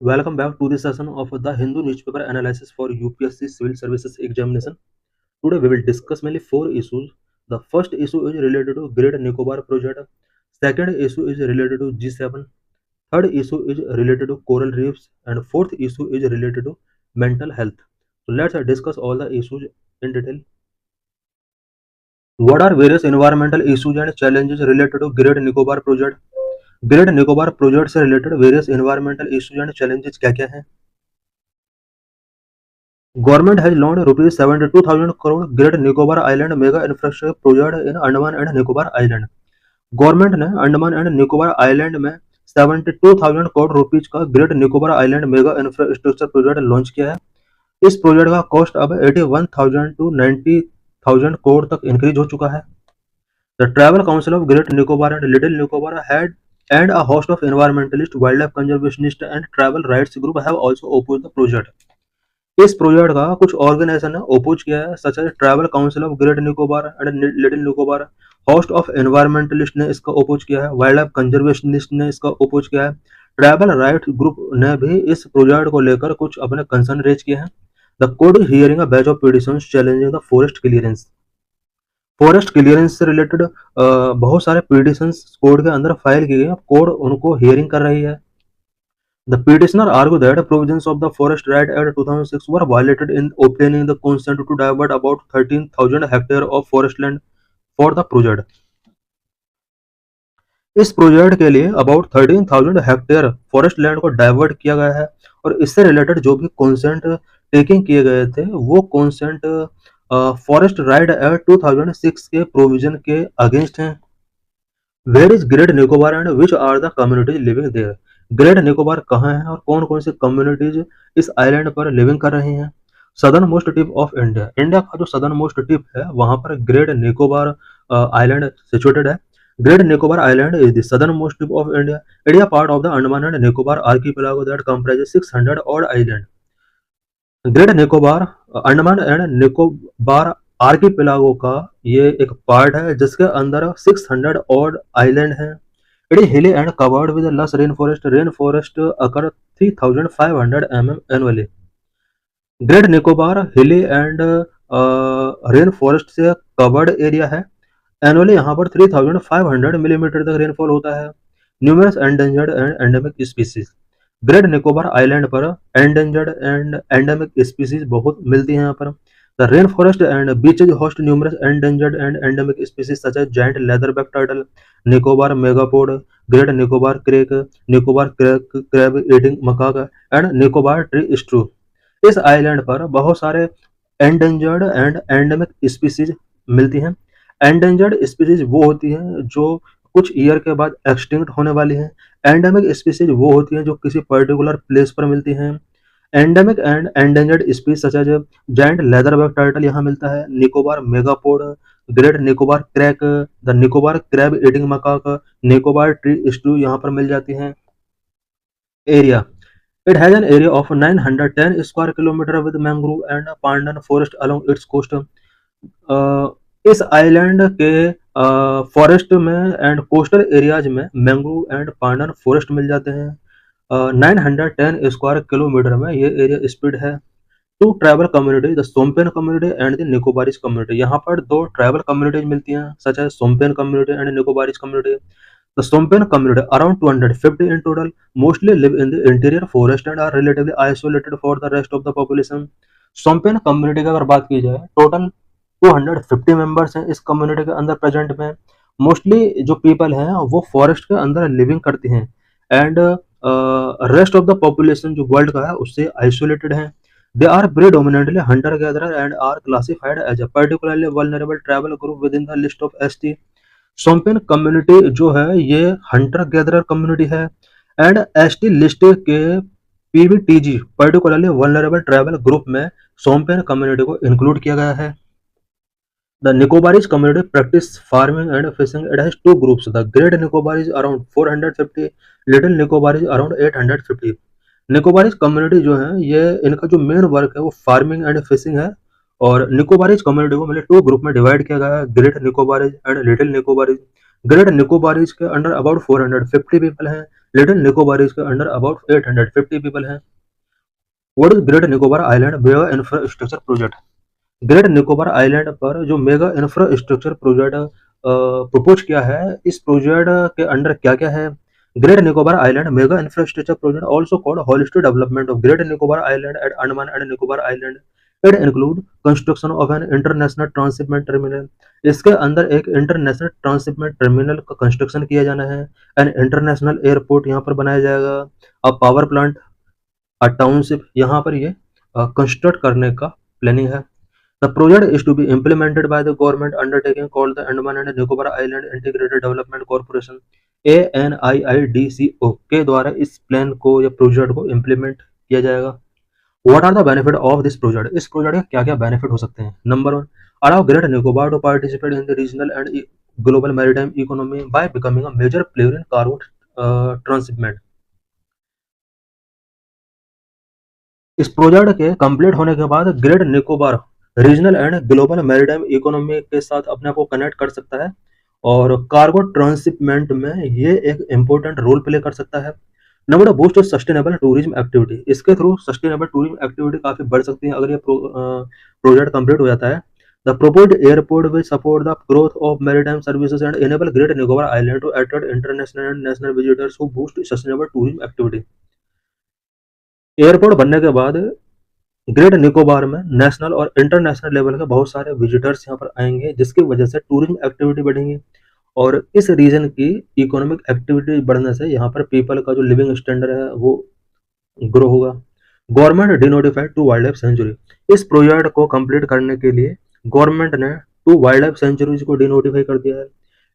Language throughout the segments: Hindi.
Welcome back to this session of the Hindu newspaper analysis for UPSC Civil Services Examination. Today we will discuss mainly four issues. The first issue is related to Great Nicobar Project. Second issue is related to G7. Third issue is related to coral reefs, and fourth issue is related to mental health. So let's discuss all the issues in detail. What are various environmental issues and challenges related to Great Nicobar Project? Great Nicobar project से related various environmental issues and challenges क्या क्या हैं? Government has launched ₹72,000 Great Nicobar island mega infrastructure project in Andaman and Nicobar island. Government ने अंडमान एंड निकोबार आइलैंड में 72,000 करोड़ रुपीज का Great Nicobar island mega infrastructure project launch किया है। इस प्रोजेक्ट का कॉस्ट अब 81,000 टू 90,000 करोड़ तक इंक्रीज हो चुका है। The travel council of great Nicobar and little Nicobar had and a host of environmentalists, wildlife conservationists and travel rights group have also opposed the project. इस प्रोजेक्ट का कुछ ऑर्गेनाइजेशन ने ओपोज किया है, such as tribal council of great Nicobar and little Nicobar. Host of environmentalist ने इसका ओपोज किया है, वाइल्ड लाइफ कंजर्वेशनिस्ट ने इसका ओपोज किया है, ट्रैवल राइट ग्रुप ने भी इस प्रोजेक्ट को लेकर कुछ अपने कंसर्न रेज किए हैं। The code hearing a batch of petitions challenging the forest clearance. Forest clearance से रिलेटेड बहुत सारे पिटिशंस कोर्ट के अंदर फाइल किए गए, कोर्ट उनको हियरिंग कर रही है। The petitioner argue that provisions of the forest right act 2006 were violated in obtaining the consent to divert about 13,000 hectare of forest land for the project. इस प्रोजेक्ट के लिए अबाउट 13,000 हेक्टेयर फॉरेस्ट लैंड को डाइवर्ट किया गया है, और इससे रिलेटेड जो भी कॉन्सेंट टेकिंग किए गए थे वो कॉन्सेंट फॉरेस्ट राइट एक्ट 2006 के प्रोविजन के अगेंस्ट हैं। Where is great Nicobar and which are the communities living there? Great Nicobar कहाँ है और कौन कौन सी कम्युनिटीज इस आइलैंड पर लिविंग कर रही हैं? Southernmost tip of India, India का जो सदर्न मोस्ट टिप है वहां पर ग्रेट निकोबार आइलैंड सिचुएटेड है। Great Nicobar island is the southernmost tip of India. India part of the Andaman and Nicobar archipelago that comprises 600 odd island. Great Nicobar Andaman and Nicobar archipelago का ये एक पार्ट है जिसके अंदर 600 ऑड आइलैंड हैं। It is hilly and covered with lush rain forest occur 3,500 mm annually. Great Nicobar hilly and rain forest से कवर्ड एरिया है। एनुअली यहाँ पर 3,500 मिलीमीटर तक रेनफॉल होता है। Numerous endangered and endemic species, Great Nicobar island पर एंडेंजर्ड एंड एंडेमिक स्पीसीज बहुत मिलती हैं यहाँ पर। The rain forest and beaches host numerous endangered and endemic species such as giant leatherback turtle, Nicobar megapode, Great Nicobar crake, Nicobar crab eating macaque and Nicobar tree shrew. इस आइलैंड पर बहुत सारे एंडेंजर्ड एंड एंडेमिक स्पीसीज मिलती हैं। एंडेंजर्ड स्पीसीज वो होती हैं जो कुछ ईयर के बाद एक्सटिंक्ट होने वाली हैं। एंडेमिक स्पीसीज वो होती हैं जो किसी पर्टिकुलर प्लेस पर मिलती हैं। Endemic and endangered species such as giant leatherback turtle यहाँ मिलता है, Nicobar megapode, Great Nicobar crake, the Nicobar crab eating macaque, Nicobar tree shrew यहाँ पर मिल जाती हैं। Area, it has an area of 910 square kilometer with mangrove and pandan forest along its coast. इस आइलैंड के फॉरेस्ट में एंड कोस्टल एरियाज में मैंग्रोव एंड पांडन फॉरेस्ट मिल जाते हैं। 910 स्क्वायर किलोमीटर में ये एरिया स्प्रेड है। Two tribal community, the Shompen community and the Nicobarese community, यहाँ पर दो ट्राइबल कम्युनिटीज मिलती हैं such as Shompen community and Nicobarese community. The Sompen community, around 250 in total, mostly live in the interior forest and are relatively isolated for the rest of the population. Sompen community की अगर बात की जाए, टोटल 250 मेंबर्स हैं इस कम्युनिटी के अंदर प्रेजेंट में। मोस्टली जो पीपल हैं वो फॉरेस्ट के अंदर लिविंग करती हैं and rest of the population जो वर्ल्ड का है उससे आइसोलेटेड हैं। They are predominantly hunter gatherer and are classified as a particularly vulnerable tribal group within the list of ST. Shompen community जो है ये हंटर गैदरर कम्युनिटी है एंड एसटी लिस्ट के PVTG particularly vulnerable tribal group में सोम्पेन कम्युनिटी को इंक्लूड किया गया है। The Nicobarese community practice farming and fishing. It has two groups, the Great Nicobarese around 450, little Nicobarese around 850। Nicobarese community जो है ये इनका जो मेन वर्क है वो फार्मिंग एंड फिशिंग है, और निकोबारिज कम्युनिटी को मतलब टू ग्रुप में डिवाइड किया गया है, great Nicobarese and little Nicobarese. Great Nicobarese के अंडर अबाउट 450 पीपल हैं, लिटिल निकोबार इसके अंडर अबाउट 850 पीपल हैं। What is great Nicobar island mega infrastructure project? Great Nicobar island पर जो मेगा इंफ्रास्ट्रक्चर प्रोजेक्ट प्रपोज किया है, इस प्रोजेक्ट के अंडर क्या क्या है? Great Nicobar island mega infrastructure project also called holistic development of great Nicobar island at Andaman and Nicobar island. It include construction of an international transshipment terminal. इसके अंदर एक इंटरनेशनल ट्रांसशिपमेंट टर्मिनल का कंस्ट्रक्शन किया जाना है। एन इंटरनेशनल एयरपोर्ट यहाँ पर बनाया जाएगा। A power plant, a township, यहाँ पर ये कंस्ट्रक्ट करने का प्लानिंग है। The project is to be implemented by the government undertaking called the Andaman and Nicobar Island Integrated Development Corporation ANIIDCO के द्वारा इस प्लान को या प्रोजेक्ट को इम्प्लीमेंट किया जाएगा। What are the benefit of this project? इस प्रोजेक्ट के क्या क्या बेनिफिट हो सकते हैं? Number one, allow Great Nicobar to participate in the regional and global maritime economy by becoming a major player in cargo transshipment। इस प्रोजेक्ट के कंप्लीट होने के बाद great Nicobar regional and global maritime economy के साथ अपने आप को कनेक्ट कर सकता है और कार्गो ट्रांसशिपमेंट में ये एक इम्पोर्टेंट रोल प्ले कर सकता है। Number two, boost sustainable tourism activity. इसके थ्रू सस्टेनेबल टूरिज्म एक्टिविटी काफी बढ़ सकती है अगर ये प्रोजेक्ट कंप्लीट हो जाता है। The proposed airport will support the growth of maritime services and enable Great Nicobar Island to attract international and national visitors who boost sustainable tourism activity। Airport बनने के बाद ग्रेट निकोबार में नेशनल और इंटरनेशनल लेवल के बहुत सारे विजिटर्स यहाँ पर आएंगे, जिसकी वजह से टूरिज्म एक्टिविटी बढ़ेंगी और इस रीजन की इकोनॉमिक एक्टिविटी बढ़ने से यहाँ पर पीपल का जो लिविंग स्टैंडर्ड है वो ग्रो होगा। Government denotified 2 wildlife sanctuary. इस प्रोजेक्ट को कंप्लीट करने के लिए गवर्नमेंट ने 2 वाइल्ड लाइफ सेंचुरीज को डिनोटिफाई कर दिया है।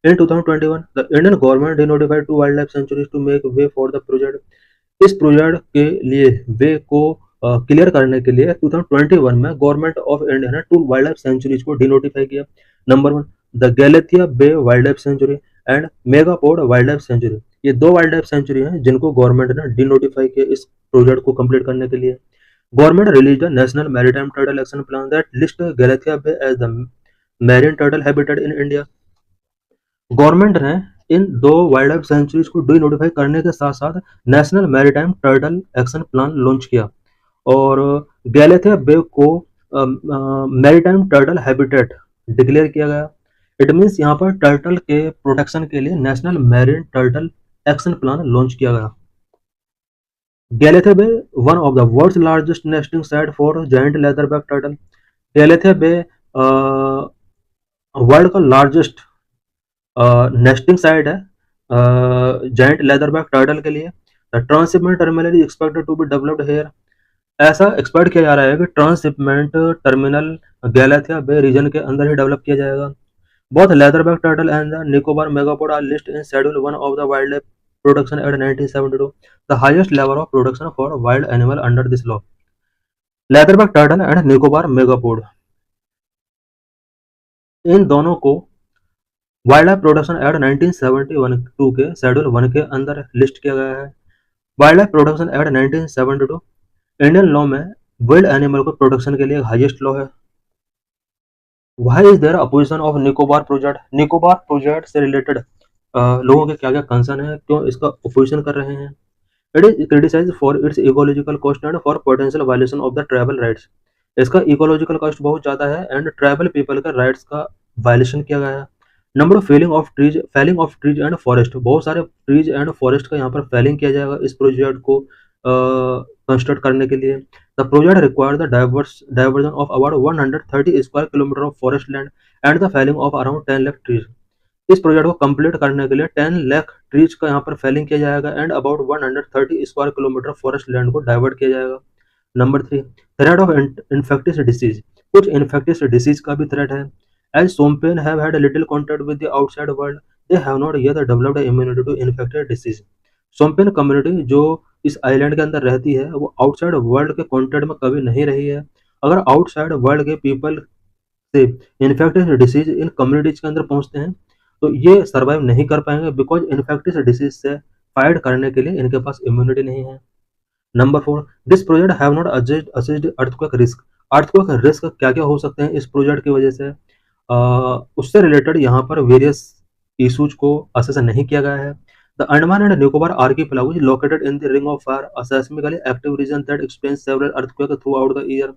In 2021 the Indian government denotified 2 wildlife sanctuaries to make way for the project. इस प्रोजेक्ट के लिए वे को क्लियर करने के लिए 2021 में गवर्नमेंट ऑफ इंडिया ने 2 वाइल्ड लाइफ सेंचुरीज को डिनोटिफाई किया। Number one, the Galathea bay wildlife sanctuary and megapode wildlife sanctuary. ये 2 वाइल्ड लाइफ सेंचुरी हैं जिनको गवर्नमेंट ने डिनोटिफाई किया इस प्रोजेक्ट को कंप्लीट करने के लिए। Government release the national maritime turtle action plan that list Galathea bay as the marine turtle habitat in India. Government ने इन 2 वाइल्ड लाइफ सेंचुरीज को डिनोटिफाई करने के साथ साथ national maritime turtle action plan launch किया और गैलेथिया बे को मैरीटाइम टर्टल हैबिटेट डिक्लेयर किया गया। इट मीन्स यहाँ पर टर्टल के प्रोटेक्शन के लिए national marine turtle action plan launch किया गया। Galathea Bay one of the world's largest nesting site for giant leatherback turtle. Galathea Bay world का लार्जेस्ट नेस्टिंग साइट है जायंट लेदरबैक टर्टल के लिए। The transshipment terminal is expected to be developed here. ऐसा एक्सपेक्ट किया जा रहा है कि transshipment terminal Galathea Bay region के अंदर ही डेवलप किया जाएगा। Both leatherback turtle and the Nicobar megapode are list in schedule 1 of the wild life protection act 1972, the highest level of protection for wild animal under this law. Leatherback turtle and Nicobar megapode, इन दोनों को वाइल्ड लाइफ प्रोटेक्शन एक्ट 1972 के शेड्यूल 1 के अंदर लिस्ट किया गया है। Wild life protection act 1972 Indian law में वाइल्ड एनिमल को प्रोटेक्शन के लिए हाईएस्ट लॉ है। Why is there opposition of Nicobar project? Nicobar project से रिलेटेड लोगों के क्या क्या कंसर्न है, क्यों इसका अपोजिशन कर रहे हैं? It is criticised for its ecological cost and for potential violation of the tribal rights. इसका इकोलॉजिकल कॉस्ट बहुत ज्यादा है एंड ट्राइबल पीपल का राइट्स का वायलेशन किया गया है। Number felling of trees and forest. बहुत सारे ट्रीज एंड फॉरेस्ट का यहाँ पर फेलिंग किया जाएगा इस प्रोजेक्ट को कंस्ट्रक्ट करने के लिए। The project require the diversion of about 130 square kilometre of forest land and the felling of around 10 lakh trees. इस प्रोजेक्ट को कंप्लीट करने के लिए 10 लाख ट्रीज का यहाँ पर फेलिंग किया जाएगा and about 130 square kilometre forest land को डाइवर्ट किया जाएगा। Number 3, threat of infectious disease. कुछ इन्फेक्टियस डिसीज का भी थ्रेट है। As Shompen have had little contact with the outside world, they have not yet developed immunity to infectious disease। Shompen community जो इस आइलैंड के अंदर रहती है वो आउटसाइड वर्ल्ड के कांटेक्ट में कभी नहीं रही है। अगर आउटसाइड वर्ल्ड के पीपल से इन्फेक्टियस डिसीज इन कम्युनिटीज के अंदर पहुंचते हैं तो ये सर्वाइव नहीं कर पाएंगे बिकॉज इन्फेक्टियस डिसीज से फाइट करने के लिए इनके पास इम्यूनिटी नहीं है। Number 4, this project have not assessed earthquake risk. Earthquake risk क्या क्या हो सकते हैं इस प्रोजेक्ट की वजह से, उससे रिलेटेड यहाँ पर वेरियस इशूज को असेस नहीं किया गया है। The Andaman and Nicobar archipelago is located in the Ring of Fire, a seismically active region that experiences several earthquakes throughout the year.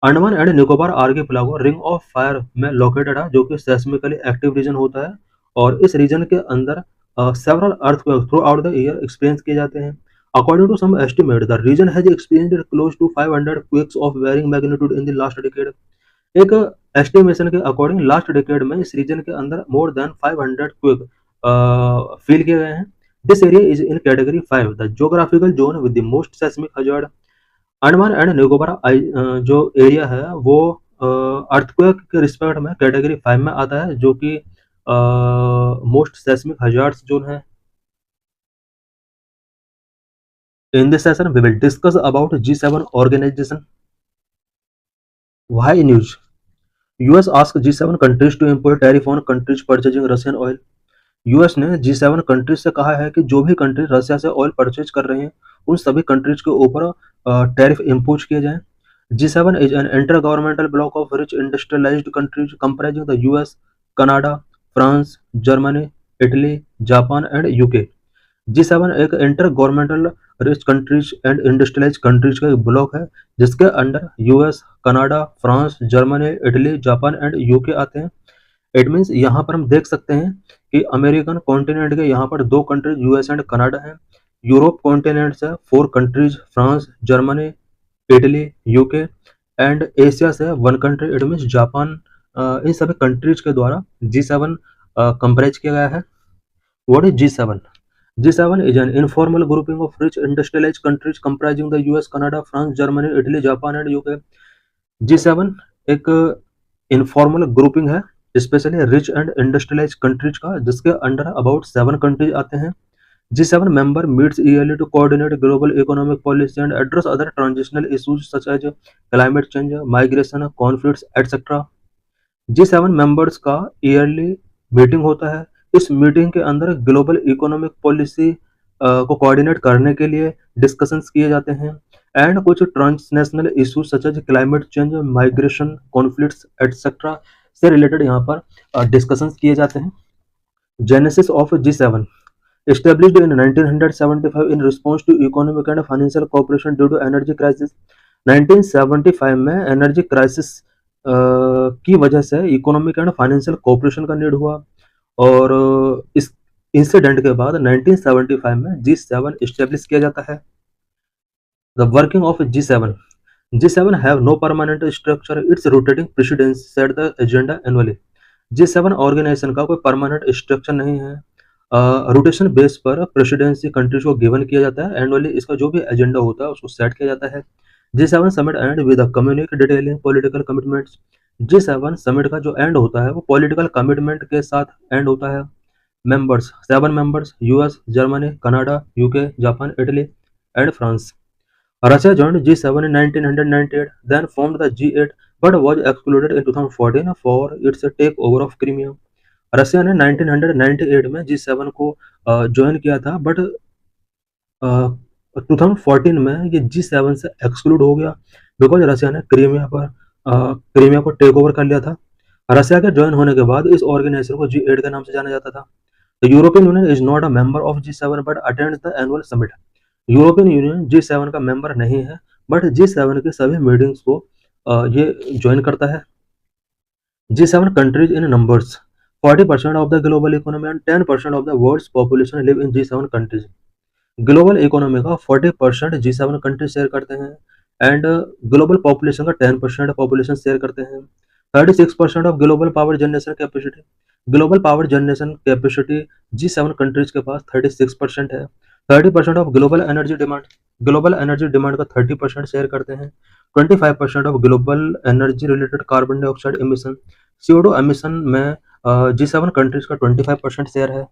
Andaman and Nicobar archipelago ring of fire में लोकेटेड है, जो कि सेस्मिकली एक्टिव रीजन होता है और इस रीजन के अंदर several earthquakes throughout the year experience किए जाते हैं. According to some estimate the region has experienced close to 500 quakes of varying magnitude in the last decade. एक एस्टिमेशन के अकॉर्डिंग लास्ट डिकेड में इस रीजन के अंदर मोर देन 500 क्वेक फील किए गए हैं. This area is in category 5, the geographical zone with the most seismic hazard. Andaman and Nicobar जो एरिया है वो अर्थक्वेक के रिस्पेक्ट में कैटेगरी 5 में आता है, जो कि मोस्ट सेस्मिक हजार्ड्स जोन है. In this session, we will discuss about G7 organization. Why news? US asked G7 countries to impose tariff on countries purchasing Russian oil. US ने G7 कंट्रीज से कहा है कि जो भी कंट्री रशिया से ऑयल परचेज कर रहे हैं उन सभी कंट्रीज के ऊपर टैरिफ इम्पोज किए जाएं. G7 is an intergovernmental bloc of rich industrialized countries comprising the US, Canada, France, Germany, Italy, Japan and UK. G7 एक inter governmental rich countries and industrialise countries का एक ब्लॉक है जिसके under US, Canada, France, Germany, Italy, Japan and UK आते हैं. इट मीन्स यहाँ पर हम देख सकते हैं कि अमेरिकन कॉन्टिनेंट के यहाँ पर 2 कंट्रीज यूएस एंड कनाडा हैं. यूरोप कॉन्टिनेंट से 4 countries France, Germany, Italy, UK and Asia से 1 कंट्री इट मीन्स जापान. इन सभी कंट्रीज के द्वारा G7 कंप्राइज किया गया है. What is G7? G7 is an informal grouping of rich industrialized countries comprising the US, Canada, France, Germany, Italy, Japan and UK. G7 एक इनफॉर्मल ग्रुपिंग है specially rich and industrialise countries का, जिसके अंडर अबाउट 7 कंट्रीज आते हैं. G7 member meets yearly to coordinate global economic policy and address other transitional issues such as climate change, migration, conflicts, etc. G7 members का ईयरली मीटिंग होता है. इस मीटिंग के अंदर ग्लोबल इकोनॉमिक पॉलिसी को कोऑर्डिनेट करने के लिए डिस्कशंस किए जाते हैं एंड कुछ transnational issues such as climate change, migration, conflicts etcetera से रिलेटेड यहाँ पर डिस्कशंस किए जाते हैं. Genesis of G7 established in 1975 in response to economic and financial cooperation due to energy crisis. 1975 में एनर्जी क्राइसिस की वजह से इकोनॉमिक एंड फाइनेंशियल कोऑपरेशन का नीड हुआ और इस इंसिडेंट के बाद 1975 में G7 एस्टेब्लिश किया जाता है. The working of G7 have no permanent structure. Its rotating presidency set the agenda annually. G7 organisation का कोई परमानेंट स्ट्रक्चर नहीं है. रोटेशन बेस पर प्रेसिडेंसी कंट्रीज को गिवन किया जाता है. एनुअली इसका जो भी एजेंडा होता है उसको सेट किया जाता है. G7 summit end with a communique detailing political commitments. G7 summit का जो एंड होता है वो पॉलिटिकल कमिटमेंट के साथ एंड होता है. Members 7 members US, Germany, Canada, UK, Japan, Italy and France. Russia joined G7 in 1998, then formed the G8 but was excluded in 2014 for its takeover of Crimea. Russia ने 1998 में G7 को ज्वाइन किया था बट 2014 में ये G7 से एक्सक्लूड हो गया बिकॉज रशिया ने क्रीमिया को टेक ओवर कर लिया था. रशिया के ज्वाइन होने के बाद इस ऑर्गेनाइजेशन को G8 के नाम से जाना जाता था. The European union is not a member of G7 but attends the annual summit. European union G7 का मेंबर नहीं है बट G7 के सभी मीटिंग्स को ये ज्वाइन करता है. G7 countries in numbers. 40% of the global economy and 10% of the world's population live in G7 countries. Global economy का 40% G7 कंट्री शेयर करते हैं एंड ग्लोबल पॉपुलेशन का 10% पॉपुलेशन शेयर करते हैं. 36% of global power generation capacity. Global power generation capacity G7 countries के पास 36% है. 30% ऑफ ग्लोबल एनर्जी डिमांड का 30% शेयर करते हैं. 25% of global energy related carbon dioxide emission, CO2 emission में G7 कंट्रीज का 25% शेयर है.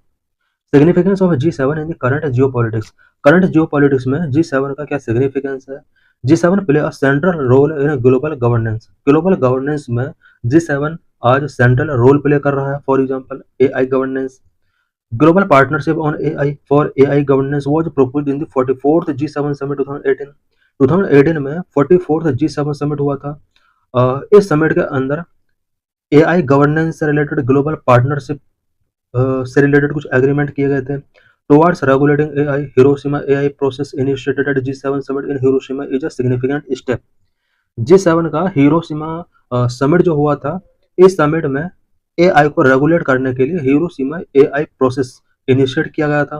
Significance of G7 in current geopolitics में G7 का क्या सिग्निफिकेंस है? G7 play a central role in global governance में G7 आज सेंट्रल रोल प्ले कर रहा है. For example AI governance. Global partnership on AI governance was proposed in the 44th G7 summit 2018 में 44th G7 समिट हुआ था. इस समिट के अंदर AI गवर्नेंस से रिलेटेड ग्लोबल पार्टनरशिप से रिलेटेड कुछ एग्रीमेंट किए गए थे। Towards regulating AI, Hiroshima AI process initiated at G seven summit in Hiroshima is a significant step. G seven का हिरोशिमा समिट जो हुआ था, इस समिट में एआई को रेगुलेट करने के लिए हिरोशिमा एआई प्रोसेस इनिशिएट किया गया था।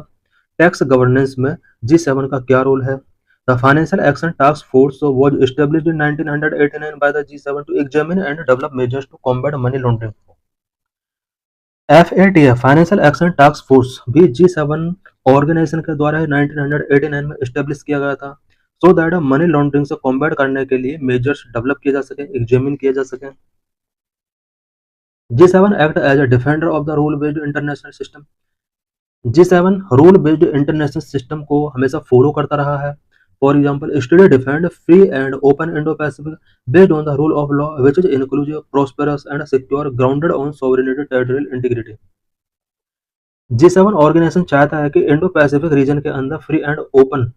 टैक्स गवर्नेंस में जी7 का क्या रोल है? The financial action task force was established in 1989 by the G7 to examine and develop measures to combat money laundering. FATF financial action task force भी जी7 ऑर्गेनाइजेशन के द्वारा 1989 में एस्टेब्लिश किया गया था, सो दैट मनी लॉन्ड्रिंग से कॉम्बैट करने के लिए मेजर्स डेवलप किए जा सके, एग्जामिन किए जा सके। G seven act as a defender of the rule based international system. G seven rule based international system को हमेशा फॉलो करता रहा है। For example, study defend free and open Indo Pacific based on the rule of law which is inclusive, prosperous and secure, grounded on sovereignty, territorial integrity. G seven organisation चाहता है कि इंडो पैसिफिक रीजन के अंदर फ्री एंड ओपन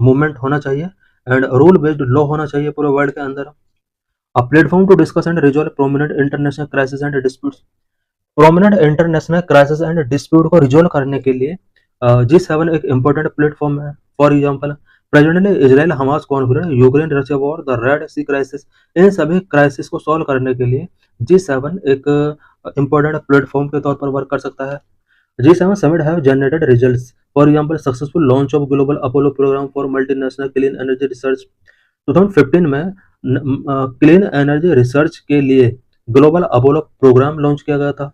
मूवमेंट होना चाहिए एंड रूल बेस्ड लॉ होना चाहिए पूरे वर्ल्ड के अंदर। A platform to discuss and resolve prominent international crisis and disputes. Prominent international crisis and dispute को रिजोल्व करने के लिए जी7 एक इम्पोर्टेंट प्लेटफॉर्म है। For example, presently Israel Hamas conflict, Ukraine Russia war, the Red Sea crisis, इन सभी क्राइसिस को सॉल्व करने के लिए जी7 एक इम्पोर्टेंट प्लेटफॉर्म के तौर पर वर्क कर सकता है। G seven summit have generated results. For example, successful launch of global Apollo programme for multinational clean energy research. 2015 में क्लीन एनर्जी रिसर्च के लिए ग्लोबल अपोलो प्रोग्राम लॉन्च किया गया था।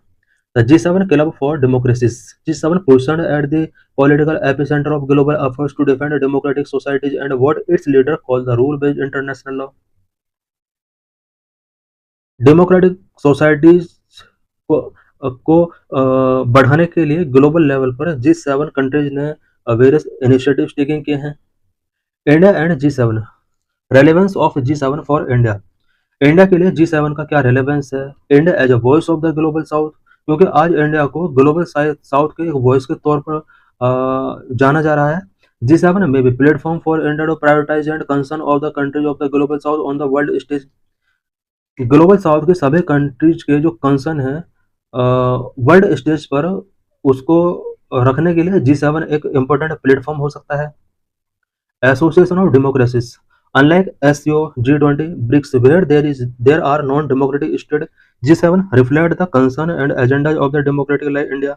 The G7 Club for Democracies. G7 positioned at the political epicenter of global efforts to defend democratic societies and what its leader called the rule-based international law. Democratic societies को बढ़ाने के लिए ग्लोबल लेवल पर जी7 कंट्रीज ने वेरियस इनिशिएटिव्स टेकिंग किए हैं। India and G seven, relevance of G seven for India. India के लिए जी7 का क्या रेलेवेंस है? India as a voice of the global south, क्योंकि आज इंडिया को ग्लोबल साउथ के एक वॉइस के तौर पर जाना जा रहा है। जी7 में भी platform for India to prioritise and concern of the countries of the global south on the world stage. Global south के सभी कंट्रीज के जो कंसर्न है वर्ल्ड स्टेज पर, उसको रखने के लिए जी7 एक इम्पोर्टेंट प्लेटफॉर्म हो सकता है। Association of Democracies. Unlike SCO, G20, BRICS, where there are non-democratic states, G7 reflect the concern and agendas of the democratic like India.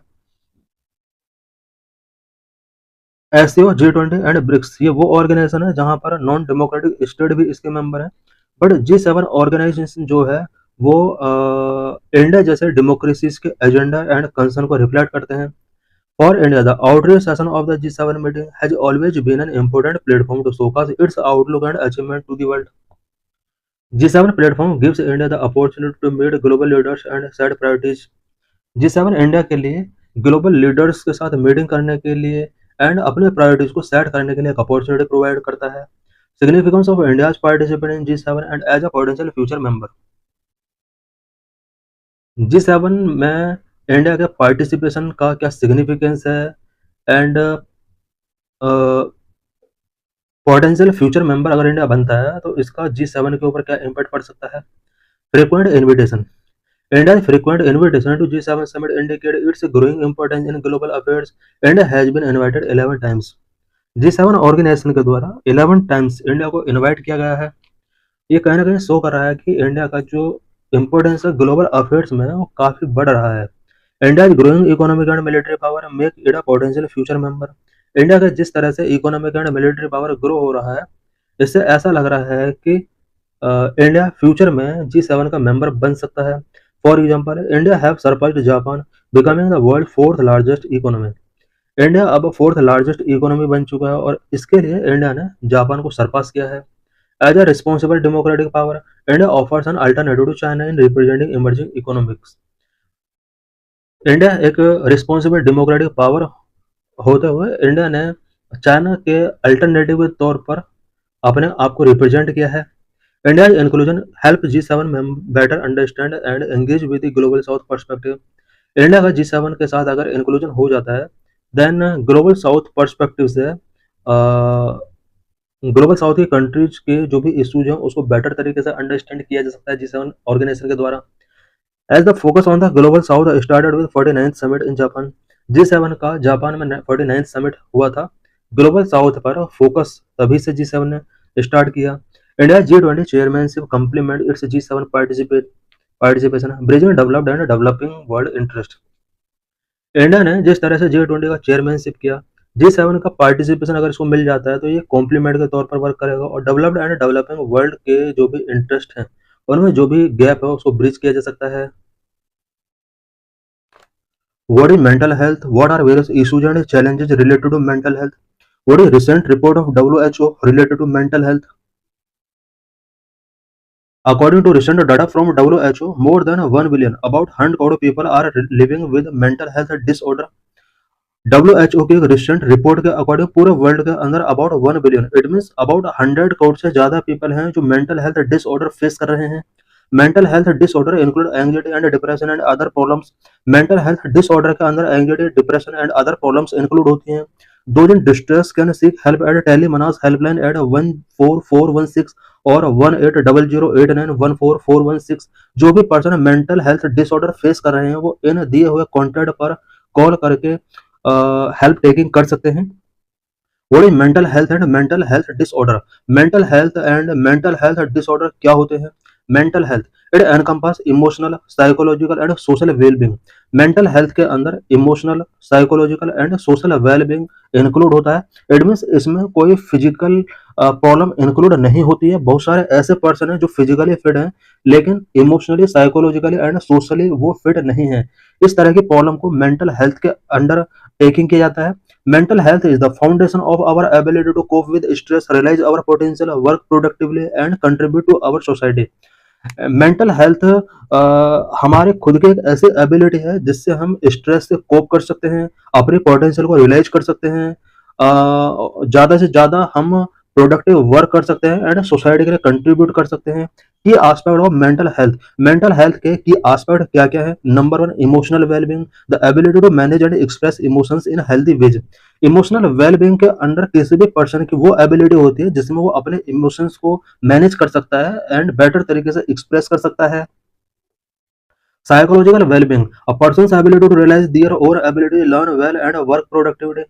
SCO, G20 and BRICS ये वो ऑर्गेनाइजेशन है जहां पर नॉन डेमोक्रेटिक स्टेट भी इसके मेंबर हैं, बट G7 ऑर्गेनाइजेशन जो है वो इंडिया जैसे डेमोक्रेसीज के एजेंडा एंड कंसर्न को रिफ्लेक्ट करते हैं। For India, the outreach session of the G7 meeting has always been an important platform to showcase its outlook and achievement to the world. G7 platform gives India the opportunity to meet global leaders and set priorities. G7 India के लिए ग्लोबल लीडर्स के साथ मीटिंग करने के लिए एंड अपने प्रायोरिटीज को सेट करने के लिए एक अपॉर्चुनिटी प्रोवाइड करता है। Significance of India's participate in G7 and as a potential future member. G7 में इंडिया के पार्टिसिपेशन का क्या सिग्निफिकेंस है एंड पोटेंशियल फ्यूचर मेंबर अगर इंडिया बनता है तो इसका G7 के ऊपर क्या इम्पैक्ट पड़ सकता है? Frequent invitation. India's frequent invitation to G7 summit indicate its growing importance in global affairs. India has been invited 11 times. G7 organisation के द्वारा 11 टाइम्स इंडिया को इनवाइट किया गया है। ये कहीं ना कहीं शो कर रहा है कि इंडिया का जो इम्पोर्टेंस है ग्लोबल अफेयर्स में वो काफी बढ़ रहा है। India growing economic and military power make it a potential future member. India का जिस तरह से economic and military power grow हो रहा है, इससे ऐसा लग रहा है कि इंडिया फ्यूचर में G7 का मेंबर बन सकता है। For example, India have surpassed Japan, becoming the world fourth largest economy. India अब फोर्थ लार्जेस्ट इकोनॉमी बन चुका है और इसके लिए इंडिया ने जापान को सरपास किया है। As a responsible democratic power, India offers an alternative to China in representing emerging economics. India एक रिस्पॉन्सिबल डेमोक्रेटिक पावर होते हुए इंडिया ने चाइना के अल्टरनेटिव के तौर पर अपने आप को रिप्रेजेंट किया है। India's inclusion help G7 better understand and engage with the global South perspective. India का G7 के साथ अगर इंक्लूजन हो जाता है, देन ग्लोबल साउथ पर्सपेक्टिव से ग्लोबल साउथ की कंट्रीज के जो भी इश्यूज हैं उसको बेटर तरीके से अंडरस्टैंड किया जा सकता है G7 ऑर्गेनाइजेशन के द्वारा। As the focus on the global south started with 49th summit in Japan, G7 का जापान में 49th summit हुआ था। ग्लोबल साउथ पर फोकस तभी से G7 ने स्टार्ट किया। India G20 chairmanship complement it's G7 participation bridging developed and developing world interest. India ने जिस तरह से G20 का चेयरमैनशिप किया, G7 का पार्टिसिपेशन अगर इसको मिल जाता है तो ये कॉम्प्लीमेंट के तौर पर वर्क करेगा और डेवलप्ड एंड डेवलपिंग वर्ल्ड के जो भी इंटरेस्ट हैं उनमें जो भी गैप है उसको ब्रिज किया जा सकता है। What is mental health? What are various issues and challenges related to mental health? What is recent report of WHO related to mental health? According to recent data from WHO, more than 1 billion, about 100 crore people are living with mental health disorder. WHO की एक रिसेंट रिपोर्ट के अकॉर्डिंग पूरे वर्ल्ड के अंदर about 1 billion it means about 100 crore से ज्यादा पीपल हैं जो मेंटल हेल्थ डिसऑर्डर फेस कर रहे हैं। Mental health disorder include anxiety and depression and other problems. Mental health disorder के अंदर anxiety, depression and other problems include होती हैं। Those in distress can seek help at Tele MANAS helpline at 14416 और 1800891441 जो भी person mental health disorder face कर रहे हैं वो इन दिए हुए कॉन्टैक्ट पर कॉल करके हेल्प टेकिंग कर सकते हैं। What is mental health and mental health disorder? Mental health and mental health disorder क्या होते हैं? Mental health it encompass emotional, psychological and social wellbeing. Mental health के अंदर emotional, psychological and social wellbeing include होता है। इट मीन्स इसमें कोई फिजिकल प्रॉब्लम इंक्लूड नहीं होती है। बहुत सारे ऐसे पर्सन हैं जो फिजिकली फिट हैं लेकिन इमोशनली, साइकोलॉजिकली एंड सोशली वो फिट नहीं है। इस तरह की प्रॉब्लम को मेंटल हेल्थ के अंडर टेकिंग किया जाता है। Mental health is the foundation of our ability to cope with stress, realise our potential, work productively and contribute to our society. Mental health हमारे खुद की एक ऐसी एबिलिटी है जिससे हम स्ट्रेस से कोप कर सकते हैं, अपने पोटेंशियल को रियलाइज कर सकते हैं, ज़्यादा से ज़्यादा हम प्रोडक्टिव वर्क कर सकते हैं एंड सोसाइटी के लिए कंट्रीब्यूट कर सकते हैं। की एस्पेक्ट ऑफ मेंटल हेल्थ के की एस्पेक्ट क्या क्या है? Number one, emotional wellbeing, the ability to manage and express emotions in healthy ways. Emotional wellbeing के अंडर किसी भी पर्सन की वो एबिलिटी होती है जिसमें वो अपने इमोशंस को मैनेज कर सकता है एंड बेटर तरीके से एक्सप्रेस कर सकता है। Psychological wellbeing, a person's ability to realise their own ability, learn well and work productivity.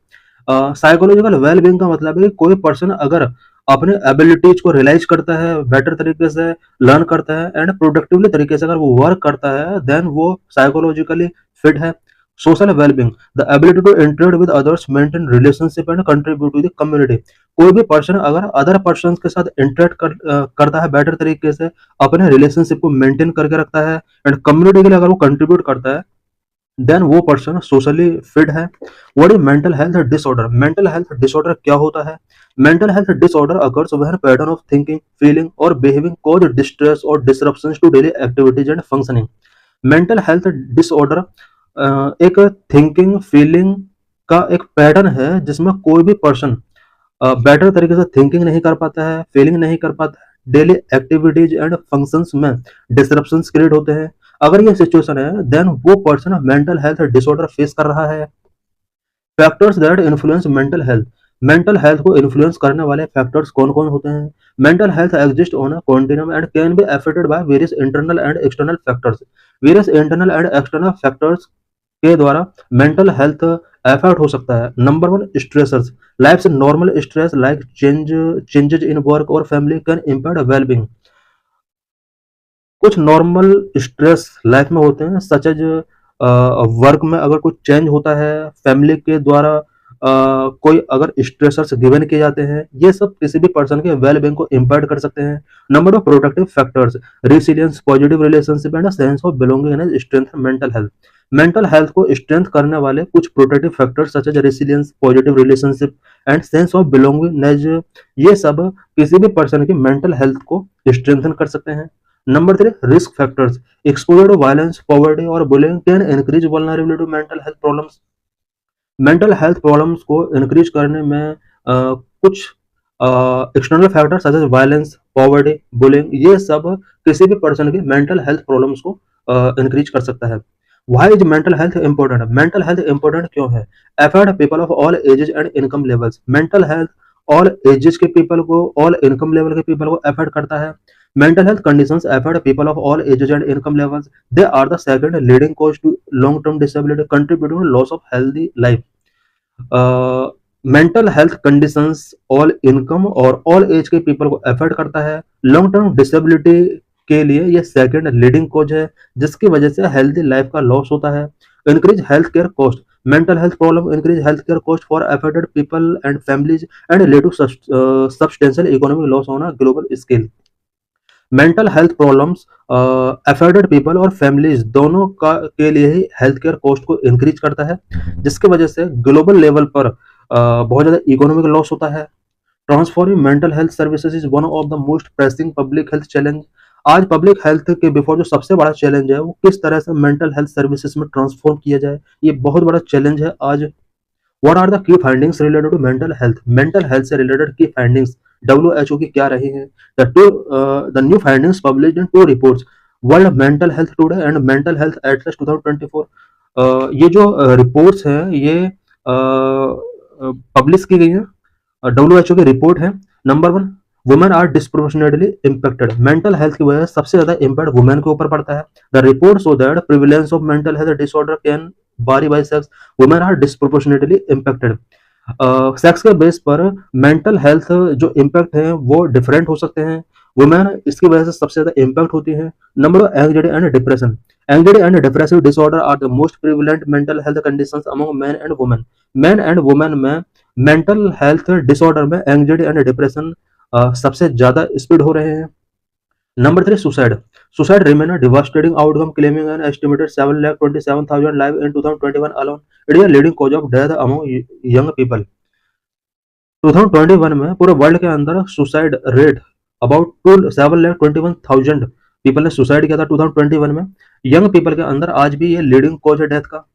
Psychological wellbeing का मतलब है कि कोई पर्सन अगर अपने एबिलिटीज को रियलाइज करता है, बेटर तरीके से लर्न करता है एंड प्रोडक्टिवली तरीके से अगर वो वर्क करता है देन वो साइकोलॉजिकली फिट है। Social wellbeing, the ability to interact with others, maintain relationship and contribute to the community. कोई भी पर्सन अगर अदर पर्सन के साथ इंटरेक्ट करता है बेटर तरीके से, अपने रिलेशनशिप को मेंटेन करके रखता है एंड कम्युनिटी के लिए अगर वो कंट्रीब्यूट करता है देन वो पर्सन सोशली फिट है। What is mental health disorder? Mental health disorder क्या होता है? Mental health disorder occurs when pattern of thinking, feeling और बिहेविंग कॉज डिस्ट्रेस और disruptions to daily activities and functioning. Mental health disorder एक थिंकिंग, फीलिंग का एक पैटर्न है जिसमें कोई भी पर्सन बेटर तरीके से थिंकिंग नहीं कर पाता है, फीलिंग नहीं कर पाता है, डेली एक्टिविटीज एंड फंक्शंस में डिसरप्शंस क्रिएट होते हैं। अगर ये सिचुएशन है देन वो person mental health disorder face कर रहा है। Factors that influence mental health को इन्फ्लुएंस करने वाले फैक्टर्स कौन कौन होते हैं? Mental health exist on a continuum and can be affected by various internal and external factors. Various internal and external factors के द्वारा मेंटल हेल्थ अफेक्ट हो सकता है। Number one, stressors. लाइफ से normal stress like changes in work और फैमिली कैन इम्पैक्ट वेलबींग। कुछ नॉर्मल स्ट्रेस लाइफ में होते हैं सच एज वर्क में अगर कुछ चेंज होता है, फैमिली के द्वारा कोई अगर स्ट्रेसर्स गिवन किए जाते हैं, ये सब किसी भी पर्सन के वेलबींग को इम्पैक्ट कर सकते हैं। Number two, protective factors, resilience, positive relationship and sense of belonging strength mental health. Mental health को स्ट्रेंथ करने वाले कुछ protective factors such as resilience, positive relationship and sense of belonging, ये सब किसी भी पर्सन की मेंटल हेल्थ को स्ट्रेंथन कर सकते हैं। Number three, risk factors, exposure to violence, poverty और bullying can increase vulnerability to mental health problems. Mental health problems को इंक्रीज करने में कुछ external factors such as violence, poverty, bullying, ये सब किसी भी पर्सन की मेंटल हेल्थ प्रॉब्लम्स को इंक्रीज कर सकता है। Why is mental health important? Mental health important क्यों है? Affect people of all ages and income levels. Mental health all ages के पीपल को, ऑल इनकम लेवल के पीपल को अफेक्ट करता है। Mental health conditions affect people of all ages and income levels. They are the second leading cause to long-term disability, contributing to loss of healthy life. Mental health conditions all income और ऑल एज के पीपल को अफेक्ट करता है। लॉन्ग टर्म डिसेबिलिटी के लिए ये सेकंड लीडिंग कॉज है, जिसकी वजह से हेल्दी लाइफ का लॉस होता है। Increase health care cost, mental health problem increase health care cost for affected people and families and lead to substantial economic loss on a global scale. Mental health problems affected people और फैमिलीज दोनों का के लिए ही हेल्थ केयर कॉस्ट को इंक्रीज करता है, जिसकी वजह से ग्लोबल लेवल पर बहुत ज़्यादा इकोनॉमिक लॉस होता है। Transforming mental health services is one of the most pressing public health challenge. आज पब्लिक हेल्थ के बिफोर जो सबसे बड़ा चैलेंज है वो किस तरह से मेंटल हेल्थ सर्विसेज में ट्रांसफॉर्म किया जाए, ये बहुत बड़ा चैलेंज है आज। What are the key findings related to mental health, mental health से रिलेटेड की फाइंडिंग्स WHO की क्या रही हैं। The new findings published in to reports, world mental health today and mental health Atlas 2024। ये जो रिपोर्ट्स हैं ये पब्लिश की गई हैं, WHO की रिपोर्ट है। Number 1, women are disproportionately impacted. Mental health की वजह से सबसे ज्यादा इम्पैक्ट वुमेन के ऊपर पड़ता है। The report show that prevalence of mental health disorder can vary by sex, women are disproportionately impacted. Sex के बेस पर मेंटल हेल्थ जो इम्पैक्ट है वो डिफरेंट हो सकते हैं। वुमेन इसकी वजह से सबसे ज्यादा इम्पैक्ट होती है। Number 2, anxiety and depression. Anxiety and depressive disorder are the most prevalent mental health conditions among men and women. Men and women में मेंटल हेल्थ डिसऑर्डर में एंग्जाइटी एंड डिप्रेशन सबसे ज्यादा स्प्रेड हो रहे हैं। Number 3, suicide. Suicide remain a devastating outcome, claiming an estimated 7,27,000 live in 2021 अलोन। It is a leading cause of death among young people. 2021 में पूरे वर्ल्ड के अंदर सुसाइड रेट अबाउट 7,21,000 पीपल ने सुसाइड किया था 2021 में। यंग पीपल के अंदर आज भी ये लीडिंग कॉज है डेथ का।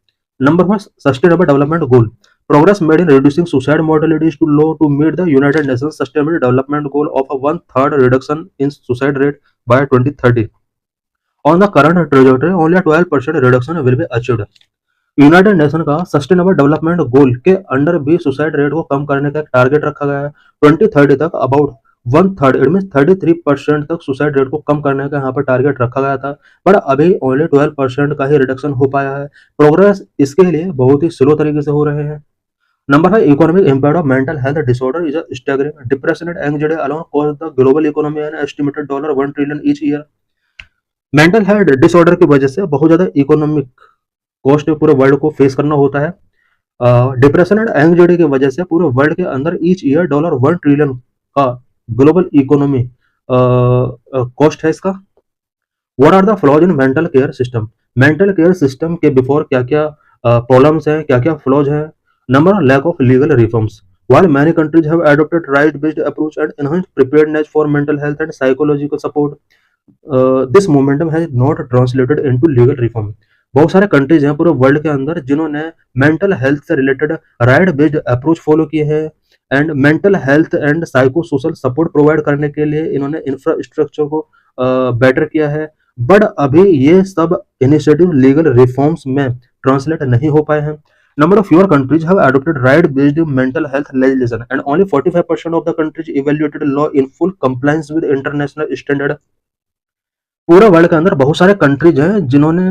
Number 4, sustainable development goal. Progress made in reducing suicide mortality is too low to meet the United Nations Sustainable Development Goal of a 1/3 reduction in suicide rate by 2030. On the current trajectory, only a 12% reduction will be achieved. United nation का सस्टेनेबल डेवलपमेंट गोल के अंडर भी सुसाइड रेट को कम करने का एक टारगेट रखा गया है। 2030 तक अबाउट 1/3 इट मीन 33% तक सुसाइड रेट को कम करने का यहाँ पर टारगेट रखा गया था, पर अभी ओनली 12% का ही रिडक्शन हो पाया है। प्रोग्रेस इसके लिए बहुत ही स्लो तरीके से हो रहे हैं। Number 5, economic impact of mental health disorder is a staggering. Depression and anxiety alone cause the global economy an estimated $1 trillion each year. Mental health disorder की वजह से बहुत ज्यादा इकोनॉमिक कॉस्ट पूरे वर्ल्ड को फेस करना होता है। डिप्रेशन एंड एंग्जाइटी की वजह से पूरे वर्ल्ड के अंदर ईच ईयर $1 ट्रिलियन का ग्लोबल इकोनॉमी कॉस्ट है इसका। What are the flaws in mental care system, mental care system के बिफोर क्या क्या प्रॉब्लम्स हैं, क्या क्या फ्लॉज हैं। Number 1, lack of legal reforms. While many countries have adopted right-based approach and enhanced preparedness for mental health and psychological support, this momentum has not translated into legal reform. बहुत सारे कंट्रीज हैं पूरे वर्ल्ड के अंदर जिन्होंने मेंटल हेल्थ से related right based approach follow किए हैं and mental health and psycho social support provide करने के लिए इन्होंने इंफ्रास्ट्रक्चर को बेटर किया है, बट अभी ये सब इनिशिएटिव लीगल रिफॉर्म्स में ट्रांसलेट नहीं हो पाए हैं। Number of fewer countries have adopted right-based mental health legislation, and only 45% of the countries evaluated law in full compliance with international standard. पूरे वर्ल्ड के अंदर बहुत सारे कंट्रीज हैं जिन्होंने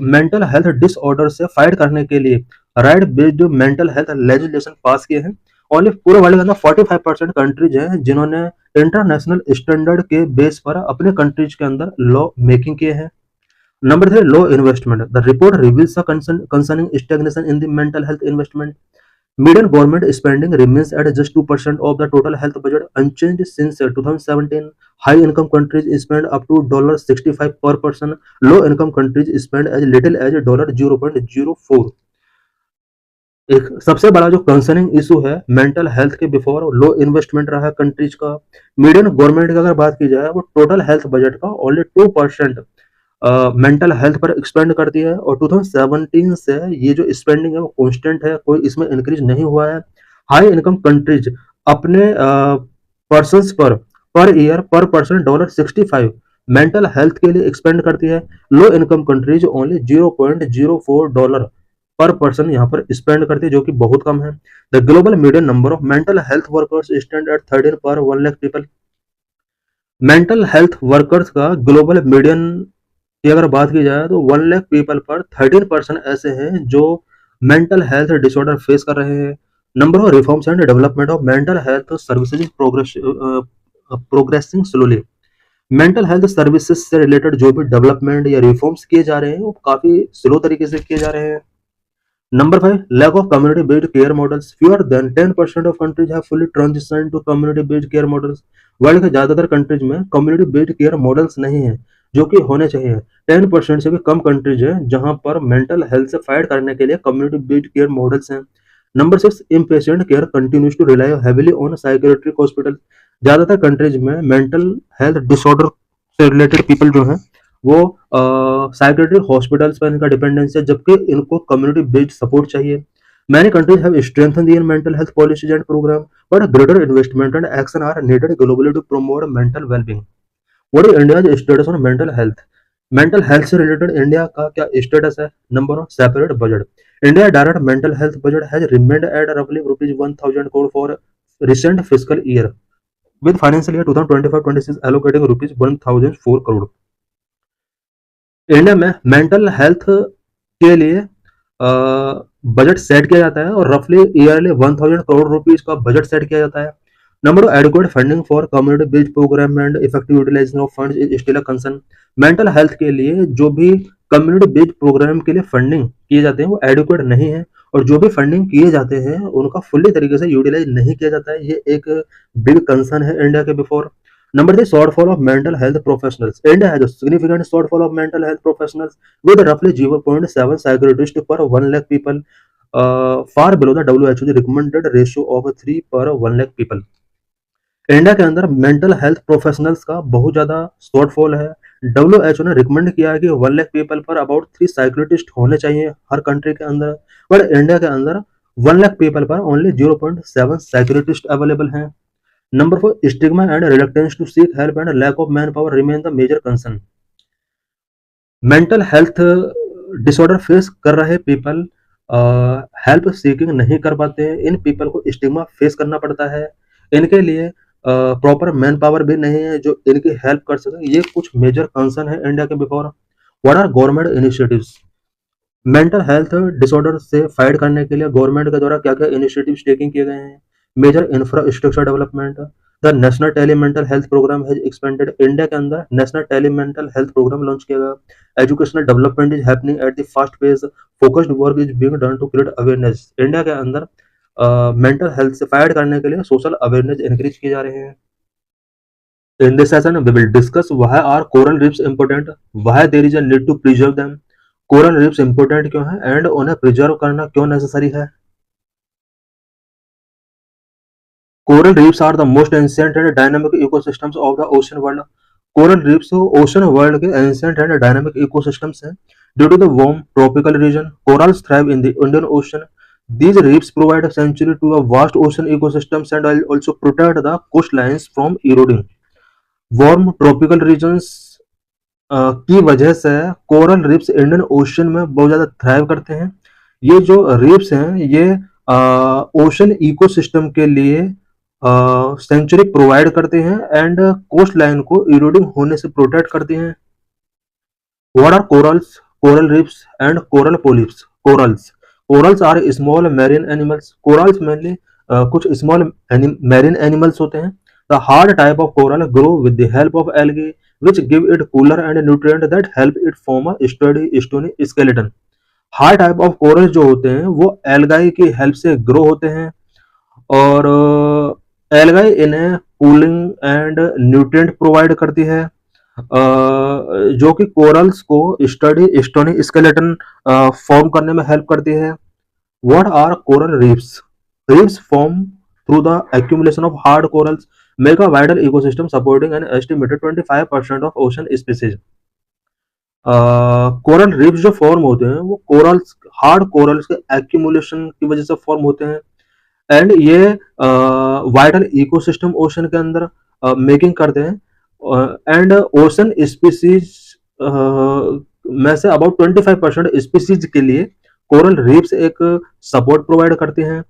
मेंटल हेल्थ डिसऑर्डर से फाइट करने के लिए right based mental health legislation pass किए हैं। ओनली पूरे वर्ल्ड के अंदर 45% कंट्रीज हैं जिन्होंने इंटरनेशनल स्टैंडर्ड के बेस पर अपने कंट्रीज के अंदर लॉ मेकिंग किए हैं। Number 3, low investment. The report reveals a concerning stagnation in the mental health investment. Median government spending remains at just 2% of the total health budget, unchanged since 2017. High-income countries spend up to $65 per person. Low-income countries spend as little as $0.04. एक सबसे बड़ा जो कंसर्निंग इशू है मेंटल हेल्थ के बिफोर लो इन्वेस्टमेंट रहा है कंट्रीज का। मीडियन गवर्नमेंट की अगर बात की जाए वो टोटल हेल्थ बजट का ओनली 2% मेंटल हेल्थ पर एक्सपेंड करती है, और 2017 से ये जो स्पेंडिंग है वो कांस्टेंट है, कोई इसमें इंक्रीज नहीं हुआ है। हाई इनकम कंट्रीज अपने पर्सन्स पर ईयर पर पर्सन $65 मेंटल हेल्थ के लिए एक्सपेंड करती है। लो इनकम कंट्रीज ओनली $0.04 पर पर्सन यहाँ पर स्पेंड करती है, जो कि बहुत कम है। The global median number of mental health workers stand at 13 पर 1 lakh people. Mental health workers का ग्लोबल मीडियन की अगर बात की जाए तो 1 लाख पीपल पर 13% ऐसे हैं जो मेंटल हेल्थ डिसऑर्डर फेस कर रहे हैं। Number of reforms and development of mental health services is progressing slowly. Mental health services से रिलेटेड जो भी डेवलपमेंट या रिफॉर्म्स किए जा रहे हैं वो काफी स्लो तरीके से किए जा रहे हैं। Number 5, lack of community-based care models. Fewer than 10% of countries have fully transitioned to community-based care models. World के ज्यादातर कंट्रीज में कम्युनिटी बेस्ड केयर मॉडल्स नहीं है जो कि होने चाहिए। 10% से भी कम कंट्रीज हैं जहां पर मेंटल हेल्थ से फाइट करने के लिए कम्युनिटी बेस्ड केयर मॉडल्स हैं। Number 6, inpatient care continues to rely heavily on psychiatric hospital. ज्यादातर कंट्रीज में मेंटल हेल्थ डिसऑर्डर से रिलेटेड पीपल जो हैं वो साइकेट्रिक हॉस्पिटल्स पर इनका डिपेंडेंस है, जबकि इनको कम्युनिटी बेस्ड सपोर्ट चाहिए। Many countries have strengthened their mental health policies and programs, but greater investment and action are needed globally to promote mental well-being. What is India's status on mental health? Mental health से रिलेटेड इंडिया का क्या स्टेटस है? Number 1, separate budget. India direct mental health budget has remained at रफली ₹1000 crore for recent fiscal year with financial year 2025-26 allocating ₹1004 crore। इंडिया में मेंटल हेल्थ के लिए बजट सेट किया जाता है और रफली ईयरली 1000 करोड़ रुपीज का बजट सेट किया जाता है। Number adequate funding for community based programme and effective utilisation of funds is still a concern. Mental health के लिए जो भी कम्युनिटी बेस्ड प्रोग्राम के लिए फंडिंग किए जाते हैं वो एडिक्वेट नहीं है, और जो भी फंडिंग किए जाते हैं उनका फुल्ली तरीके से यूटिलाइज नहीं किया जाता है। ये एक बिग कंसर्न है इंडिया के before. Number 3, shortfall of mental health professionals. India has a significant shortfall of mental health professionals with roughly 0.7 psychiatrists per 1 lakh people, far below the WHO's recommended ratio of 3 per 1 lakh people. India के अंदर मेंटल हेल्थ प्रोफेशनल्स का बहुत ज्यादा शॉर्टफॉल है। WHO ने रिकमेंड किया है कि 1 लाख पीपल पर अबाउट 3 साइकियाट्रिस्ट होने चाहिए हर कंट्री के अंदर, पर इंडिया के अंदर 1 लाख पीपल पर ओनली 0.7 साइकियाट्रिस्ट अवेलेबल हैं। Number 4, stigma and reluctance to seek help and lack of manpower remain the major concern. Mental health disorder face कर रहे पीपल हेल्प सीकिंग नहीं कर पाते हैं। इन पीपल को स्टिग्मा फेस करना पड़ता है। इनके लिए प्रॉपर मैन पावर भी नहीं है जो इनकी हेल्प कर सके। ये कुछ मेजर कंसर्न है इंडिया के before. What are government initiatives? Mental health disorder से फाइट करने के लिए गवर्नमेंट के द्वारा क्या क्या इनिशिएटिव्स टेकिंग किए गए हैं? Major infrastructure development. The national tele mental health programme has expanded. India के अंदर national tele mental health programme launch किया गया। Educational development is happening at the fast pace. Focused work is being done to create awareness. India के अंदर मेंटल हेल्थ से फाइट करने के लिए सोशल अवेयरनेस इंक्रीज किए जा रहे हैं। In this session, we will discuss why are coral reefs important, why there is a need to preserve them, coral reefs important क्यों है एंड उन्हें प्रिजर्व करना क्यों नेसेसरी है। Coral reefs are the most ancient and dynamic ecosystems of the ocean world. Coral reefs ocean world के एंशिएंट एंड डायनामिक इकोसिस्टम्स हैं। Due to the warm tropical region, corals thrive in the Indian Ocean. These reefs provide a sanctuary to a vast ocean ecosystems and also protect the coastlines from eroding. Warm tropical regions की वजह से कोरल रीफ्स इंडियन ओशन में बहुत ज्यादा थ्राइव करते हैं। ये जो रीफ्स हैं ये ओशन इकोसिस्टम के लिए सेंचुरी प्रोवाइड करते हैं एंड कोस्ट लाइन को इरोडिंग होने से प्रोटेक्ट करते हैं। What are corals, coral reefs and coral polyps? Corals are small marine animals. Corals mainly कुछ स्मॉल मैरीन एनिमल्स होते हैं। The hard type of coral grow with the help of algae which give it cooler and nutrient that help it form a sturdy stony skeleton. Hard type of coral जो होते हैं वो एल्गाई की हेल्प से ग्रो होते हैं और एल्गाई इन्हें कूलिंग एंड न्यूट्रिएंट प्रोवाइड करती है जो कि कोरल्स को स्टडी स्टोनी स्केलेटन फॉर्म करने में हेल्प करती है। What are coral reefs? Reefs form through the accumulation of hard corals make a vital ecosystem supporting an estimated 25% of ocean species. Coral reefs जो फॉर्म होते हैं वो कोरल्स हार्ड कोरल्स के एक्यूमुलेशन की वजह से फॉर्म होते हैं एंड ये वाइटल इकोसिस्टम ओशन के अंदर मेकिंग करते हैं एंड ओशन स्पीसीज में से अबाउट 25% स्पीसीज के लिए कोरल रीफ्स एक सपोर्ट प्रोवाइड करते हैं।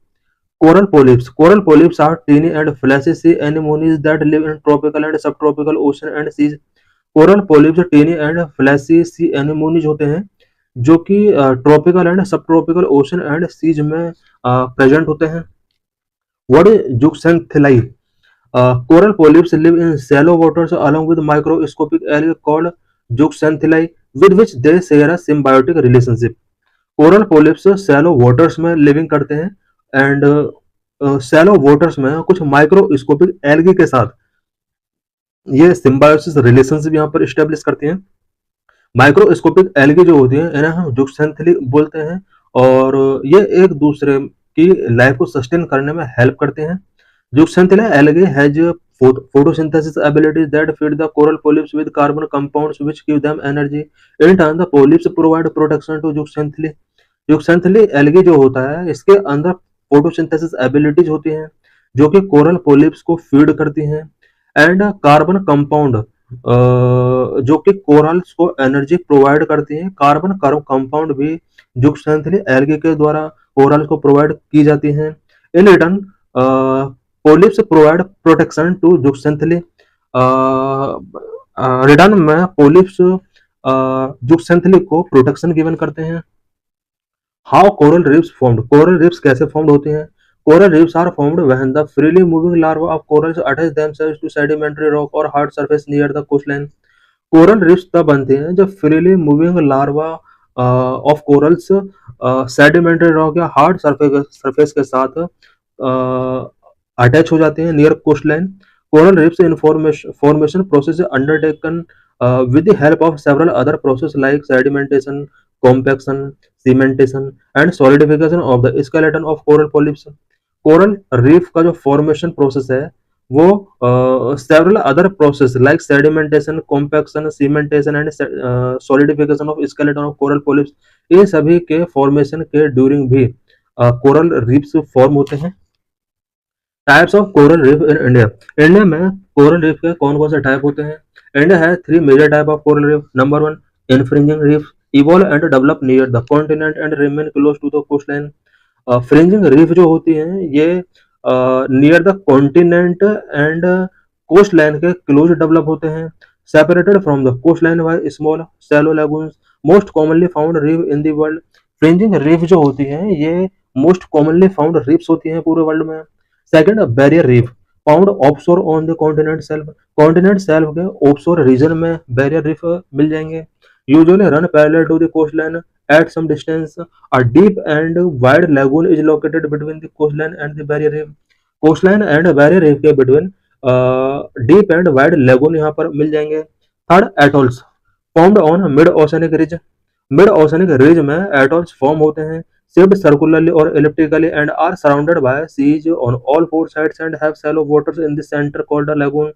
Coral polyps are teeny and fleshy sea anemones that live in tropical and subtropical ocean and seas. Coral polyps tiny and fleshy sea anemones होते हैं जो कि tropical and subtropical ocean and seas में प्रेजेंट होते हैं. What is zooxanthellae? Coral polyps live in shallow waters along with microscopic algae called zooxanthellae with which they share a symbiotic relationship. Coral polyps shallow waters में लिविंग करते हैं एंड शैलो वाटर्स में कुछ माइक्रोस्कोपिक एल्गे के साथ ये सिम्बायोसिस रिलेशनशिप यहाँ पर स्टेब्लिश करते हैं. माइक्रोस्कोपिक एल्गे जो होती है इन्हें हम जुक्सेंथली बोलते हैं और ये एक दूसरे की लाइफ को सस्टेन करने में हेल्प करते हैं. Zooxanthellae algae has photosynthesis abilities that feed the coral polyps with carbon compounds which give them energy. In turn, the polyps provide protection to zooxanthellae. Zooxanthellae algae जो होता है इसके अंदर फोटोसिंथेसिस एबिलिटीज होती हैं जो कि कोरल पोलिप्स को फीड करती हैं एंड कार्बन कंपाउंड जो कि कोरल्स को एनर्जी प्रोवाइड करती हैं. कार्बन कंपाउंड भी जुक्सेंथली एल्गे के द्वारा कोरल को प्रोवाइड की जाती हैं. In return polyps provide protection to zooxanthellae. Return में पोलिप्स जुक्सेंथली को प्रोटेक्शन गिवन करते हैं. How coral reefs formed? Coral reefs कैसे फॉर्म्ड होते हैं? Coral reefs are formed when the freely moving larvae of corals attach themselves to sedimentary rock or hard surface near the coastline. Coral reefs तब बनते हैं जब freely moving larva of corals sedimentary rock या हार्ड सरफेस के साथ अटैच हो जाते हैं near coastline. Coral reefs in formation process undertaken with the help of several other processes like sedimentation, compaction, cementation and solidification of the skeleton of coral polyps. Coral reef का जो फॉर्मेशन प्रोसेस है वो several other process like sedimentation, compaction, cementation and solidification of skeleton of coral polyps, ये सभी के फॉर्मेशन के ड्यूरिंग भी कोरल रीफ्स फॉर्म होते हैं. Types of coral reef in India. India में कोरल रीफ के कौन कौन से टाइप होते हैं? इंडिया है 3 major type of coral reef. Number 1 infringing reef evolve and develop near the continent and remain close to the coastline. Fringing reef जो होती हैं ये near the continent and coastline के क्लोज डेवलप होते हैं. Separated from the coastline by small shallow lagoons. Most commonly found reef in the world. Fringing reef जो होती हैं ये मोस्ट कॉमनली फाउंड रीफ्स होती हैं पूरे वर्ल्ड में. Second barrier reef found offshore on the continent shelf. Continent shelf के ऑफशोर रीजन में बैरियर रीफ मिल जाएंगे. Usually run parallel to the coastline at some distance. A deep and wide lagoon is located between the coastline and the barrier reef. coastline and barrier reef के between deep and wide lagoon यहाँ पर मिल जाएंगे. Third atolls formed on mid oceanic ridge. mid oceanic ridge में atolls form होते हैं shaped circularly or elliptically and are surrounded by seas on all four sides and have shallow waters in the center called a lagoon.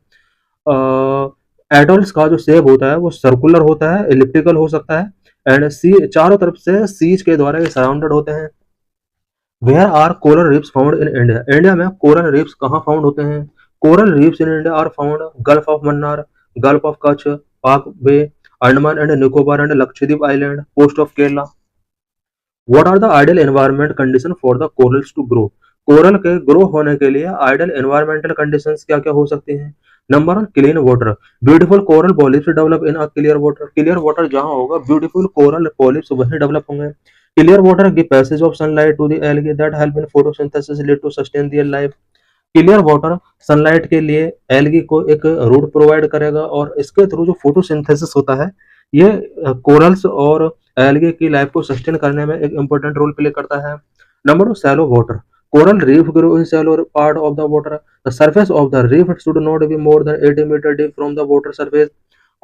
atolls का जो शेप होता है वो सर्कुलर होता है, एलिप्टिकल हो सकता है एंड सी चारों तरफ से सीज के द्वारा ये सराउंडेड होते हैं. Where are coral reefs found in India? India में कोरल रीफ्स कहाँ फाउंड होते हैं? Coral reefs in India are found Gulf of Mannar, Gulf of Kutch, Palk Bay, Andaman and Nicobar and Lakshadweep island, coast of Kerala. What are the ideal environment condition for the corals to grow? Coral के ग्रो होने के लिए आइडियल एनवायरमेंटल कंडीशंस क्या क्या हो सकती हैं? Number 1 clean water. Beautiful coral polyps develop in a clear water. Clear water जहां होगा ब्यूटीफुल कोरल पॉलिप्स वहीं डेवलप होंगे. Clear water give passage of sunlight to the algae that help in photosynthesis lead to sustain their life. Clear water sunlight के लिए एल्गी को एक रूट प्रोवाइड करेगा और इसके थ्रू जो फोटोसिंथेसिस होता है ये कोरल्स और एल्गे की लाइफ को सस्टेन करने में एक इंपॉर्टेंट रोल प्ले करता है. Number 2 shallow water. Coral reef grow in shallow part of the water. The surface of the reef should not be more than 80 meter deep from the water surface.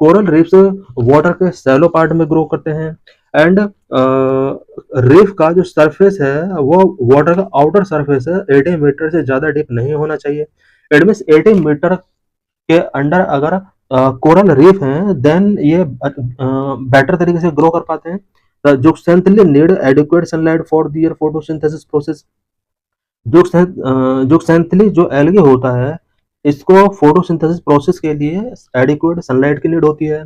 Coral reefs water के shallow part में grow करते हैं and reef का जो surface है वो water का outer surface है 80 मीटर से ज़्यादा deep नहीं होना चाहिए. It means 80 मीटर के अंडर अगर कोरल रीफ हैं देन ये बेटर तरीके से ग्रो कर पाते हैं. Zooxanthellae need adequate sunlight for their photosynthesis process. जुक्सेंथली जो एल्गे होता है इसको फोटोसिंथेसिस प्रोसेस के लिए एडिक्वेट सनलाइट की नीड होती है.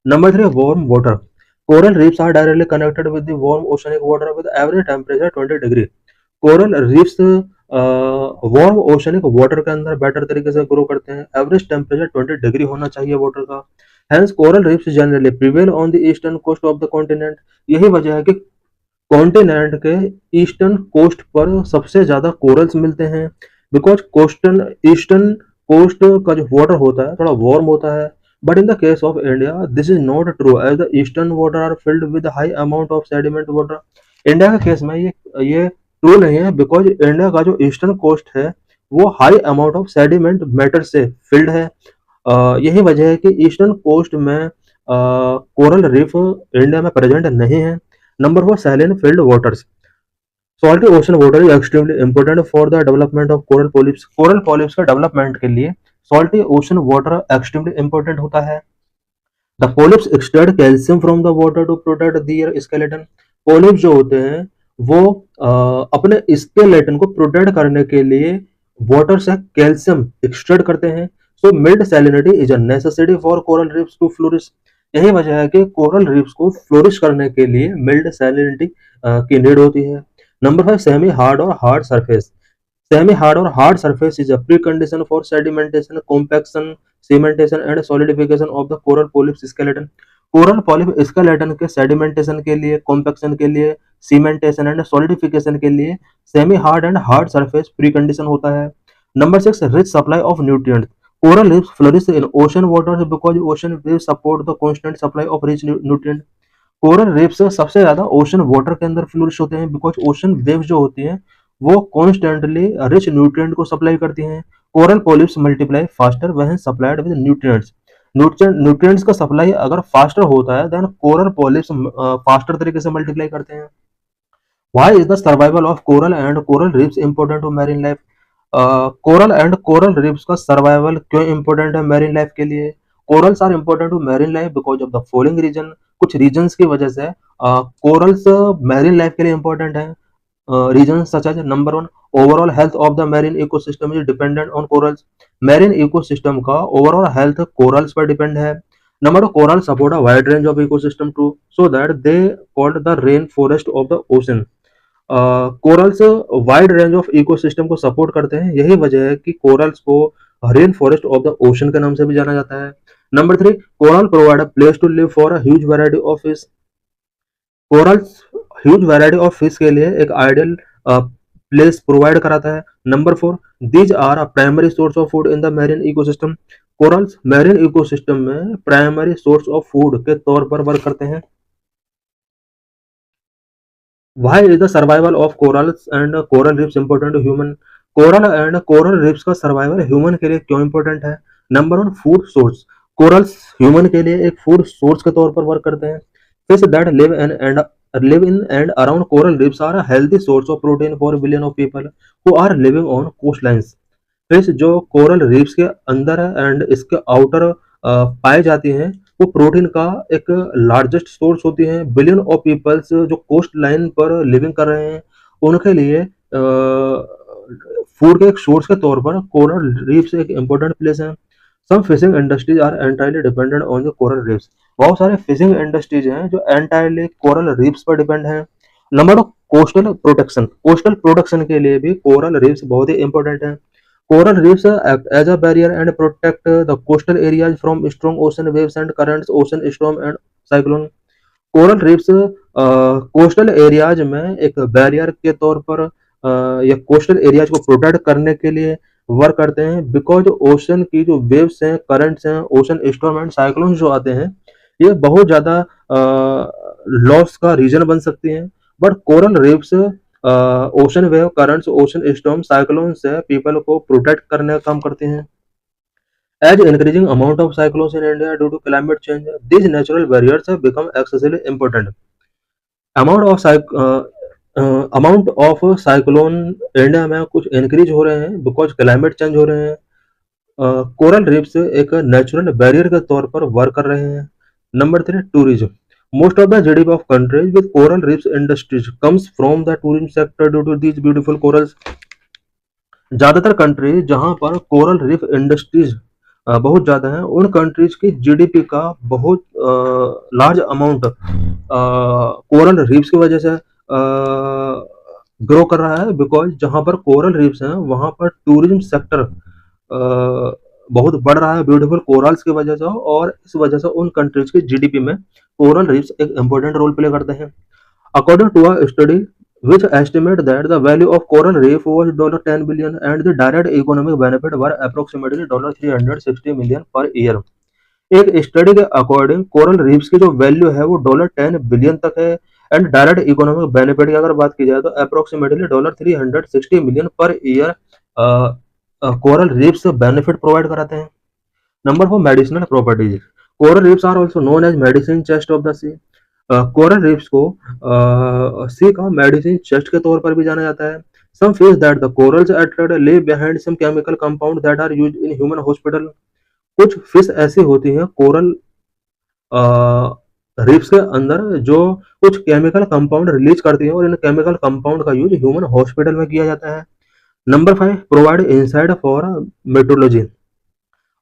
Number 3 warm water. Coral reefs are directly connected with the warm oceanic water with average temperature 20 degree. Coral reefs warm oceanic water के अंदर बेटर तरीके से ग्रो करते हैं। एवरेज टेम्परेचर 20 डिग्री होना चाहिए वाटर का। Hence coral reefs generally prevail on the eastern coast of the continent. यही वजह है कि कॉन्टिनेंट के ईस्टर्न कोस्ट पर सबसे ज्यादा कोरल्स मिलते हैं, बिकॉज कोस्टन ईस्टर्न कोस्ट का जो वाटर होता है थोड़ा वार्म होता है। But in the case of India this is not true, as the eastern water are filled with high amount of sediment water. India के केस में ये ट्रू नहीं है, बिकॉज इंडिया का जो ईस्टर्न कोस्ट है वो high amount of sediment matter से फिल्ड है। यही वजह है कि ईस्टर्न कोस्ट में कोरल रीफ इंडिया में प्रेजेंट नहीं है। Number 4, saline filled waters. Salty ocean water is extremely important for the development of coral polyps. Coral polyps का development के लिए salty ocean water extremely important होता है। The polyps extract calcium from the water to protect their skeleton. Polyps जो होते हैं वो अपने skeleton को protect करने के लिए water से calcium extract करते हैं। So mild salinity is a necessity for coral reefs to flourish. यही वजह है कि कोरल रीफ्स को फ्लोरिश करने के लिए मिल्ड सैलिनिटी की नीड होती है। नंबर 5, सेमी हार्ड और हार्ड सरफेस। सेमी हार्ड और hard surface is a pre condition for sedimentation, compaction, cementation and solidification of the coral polyp skeleton. Coral polyp skeleton के सेडिमेंटेशन के लिए, कॉम्पैक्शन के लिए, सीमेंटेशन एंड सॉलिडिफिकेशन के लिए semi hard and hard surface pre condition होता है। Number 6, rich supply of nutrients. Coral reefs flourish in ocean waters because ocean waves support the constant supply of rich nutrient. Coral reefs सबसे ज्यादा ओशन वाटर के अंदर फ्लोरिश होते हैं, बिकॉज ओशन वेव्स जो होती हैं वो कॉन्स्टेंटली रिच न्यूट्रिएंट को सप्लाई करती हैं। Coral polyps multiply faster when supplied with nutrients. Nutrients का सप्लाई अगर फास्टर होता है देन कोरल पॉलिप्स फास्टर तरीके से मल्टीप्लाई करते हैं। Why is the survival of coral and coral reefs important to marine life? Coral and coral reefs का सर्वाइवल क्यों इंपॉर्टेंट है मैरीन लाइफ के लिए? Corals are important to marine life because of the following reason. कुछ रीजंस की वजह से कोरल्स मैरीन लाइफ के लिए इंपॉर्टेंट है। Reason such as number 1, overall health of the marine ecosystem is dependent on corals. Marine ecosystem का ओवरऑल हेल्थ कोरल्स पर डिपेंड है। Number 2, coral support a wide range of ecosystem too, so that they called the rain forest of the ocean. Corals wide range of ecosystem को सपोर्ट करते हैं, यही वजह है कि कोरल्स को rain forest of the ocean के नाम से भी जाना जाता है। Number 3, coral provide a place to live for a huge variety of fish. Corals huge variety of fish के लिए एक आइडियल प्लेस प्रोवाइड कराता है। Number 4, these are a primary source of food in the marine ecosystem. Corals marine ecosystem में प्राइमरी सोर्स ऑफ फूड के तौर पर वर्क करते हैं। Why is the survival of corals and coral reefs important to human? Coral and coral riffs का सर्वाइवल ह्यूमन के लिए क्यों इंपॉर्टेंट है? Number 1, food source. Corals human के लिए एक फूड सोर्स के तौर पर वर्क करते हैं। Fish that live in and around coral reefs are a healthy source of protein for billion of people who are living on coastlines. Fish जो कोरल रीफ्स के अंदर है एंड इसके आउटर पाए जाती हैं वो प्रोटीन का एक लार्जेस्ट सोर्स होती है। बिलियन ऑफ पीपल्स जो कोस्ट लाइन पर लिविंग कर रहे हैं उनके लिए फूड के एक सोर्स के तौर पर कोरल रीफ्स एक इम्पोर्टेंट प्लेस है। Some fishing industries are entirely dependent on the coral reefs. बहुत सारे फिशिंग इंडस्ट्रीज हैं जो एंटायरली कोरल रीफ्स पर डिपेंड है। Number 2, coastal protection. Coastal protection के लिए भी कोरल रीफ्स बहुत ही इंपॉर्टेंट है। Coral reefs act as a barrier and protect the coastal areas from strong ocean waves and currents, ocean storm and cyclone. Coral reefs coastal areas में एक बैरियर के तौर पर या कोस्टल एरियाज को प्रोटेक्ट करने के लिए वर्क करते हैं, बिकॉज ओशन की जो वेव्स हैं, करंट्स हैं, ओशन स्टॉर्म एंड साइक्लोन जो आते हैं ये बहुत ज़्यादा लॉस का रीजन बन सकती हैं। But coral reefs ocean wave, currents, ocean storm, cyclone से पीपल को प्रोटेक्ट करने का काम करते हैं। As increasing amount of cyclones in India due to climate change, these natural barriers have become excessively important. Amount of cyclone India में कुछ इंक्रीज हो रहे हैं बिकॉज क्लाइमेट चेंज हो रहे हैं। कोरल रीफ्स एक नेचुरल बैरियर के तौर पर वर्क कर रहे हैं। Number 3, tourism. Most of the GDP of countries with coral reefs industries comes from the tourism sector due to these beautiful corals. ज्यादातर कंट्रीज जहां पर कोरल रीफ इंडस्ट्रीज बहुत ज्यादा है उन कंट्रीज की जीडीपी का बहुत लार्ज अमाउंट कोरल रीफ्स की वजह से ग्रो कर रहा है, बिकॉज जहाँ पर कोरल रीफ्स हैं वहाँ पर टूरिज्म सेक्टर बहुत बढ़ रहा है ब्यूटीफुल कोरल्स की वजह से, और इस वजह से उन कंट्रीज की जीडीपी में कोरल रीफ्स एक इंपॉर्टेंट रोल प्ले करते हैं। According to a study which estimate that the value of coral reef was $10 billion and the direct economic benefit were approximately $360 million per year। एक स्टडी के अकॉर्डिंग कोरल रीफ्स की जो वैल्यू है वो $10 बिलियन तक है, एंड डायरेक्ट इकोनॉमिक बेनिफिट की अगर बात की जाए तो अप्रोक्सीमेटली $360 मिलियन पर year coral reefs benefit provide कराते हैं। Number 4, medicinal properties. Coral reefs are also known as medicine chest of the sea. Coral reefs को सी का मेडिसिन चेस्ट के तौर पर भी जाना जाता है। Some feels that the corals attract leave behind some chemical compound that are used in human hospital. कुछ फिश ऐसी होती हैं कोरल रीफ्स के अंदर जो कुछ केमिकल कंपाउंड रिलीज करती है, और इन केमिकल कंपाउंड का यूज ह्यूमन हॉस्पिटल में किया जाता है। Number 5, provide insight for metrology.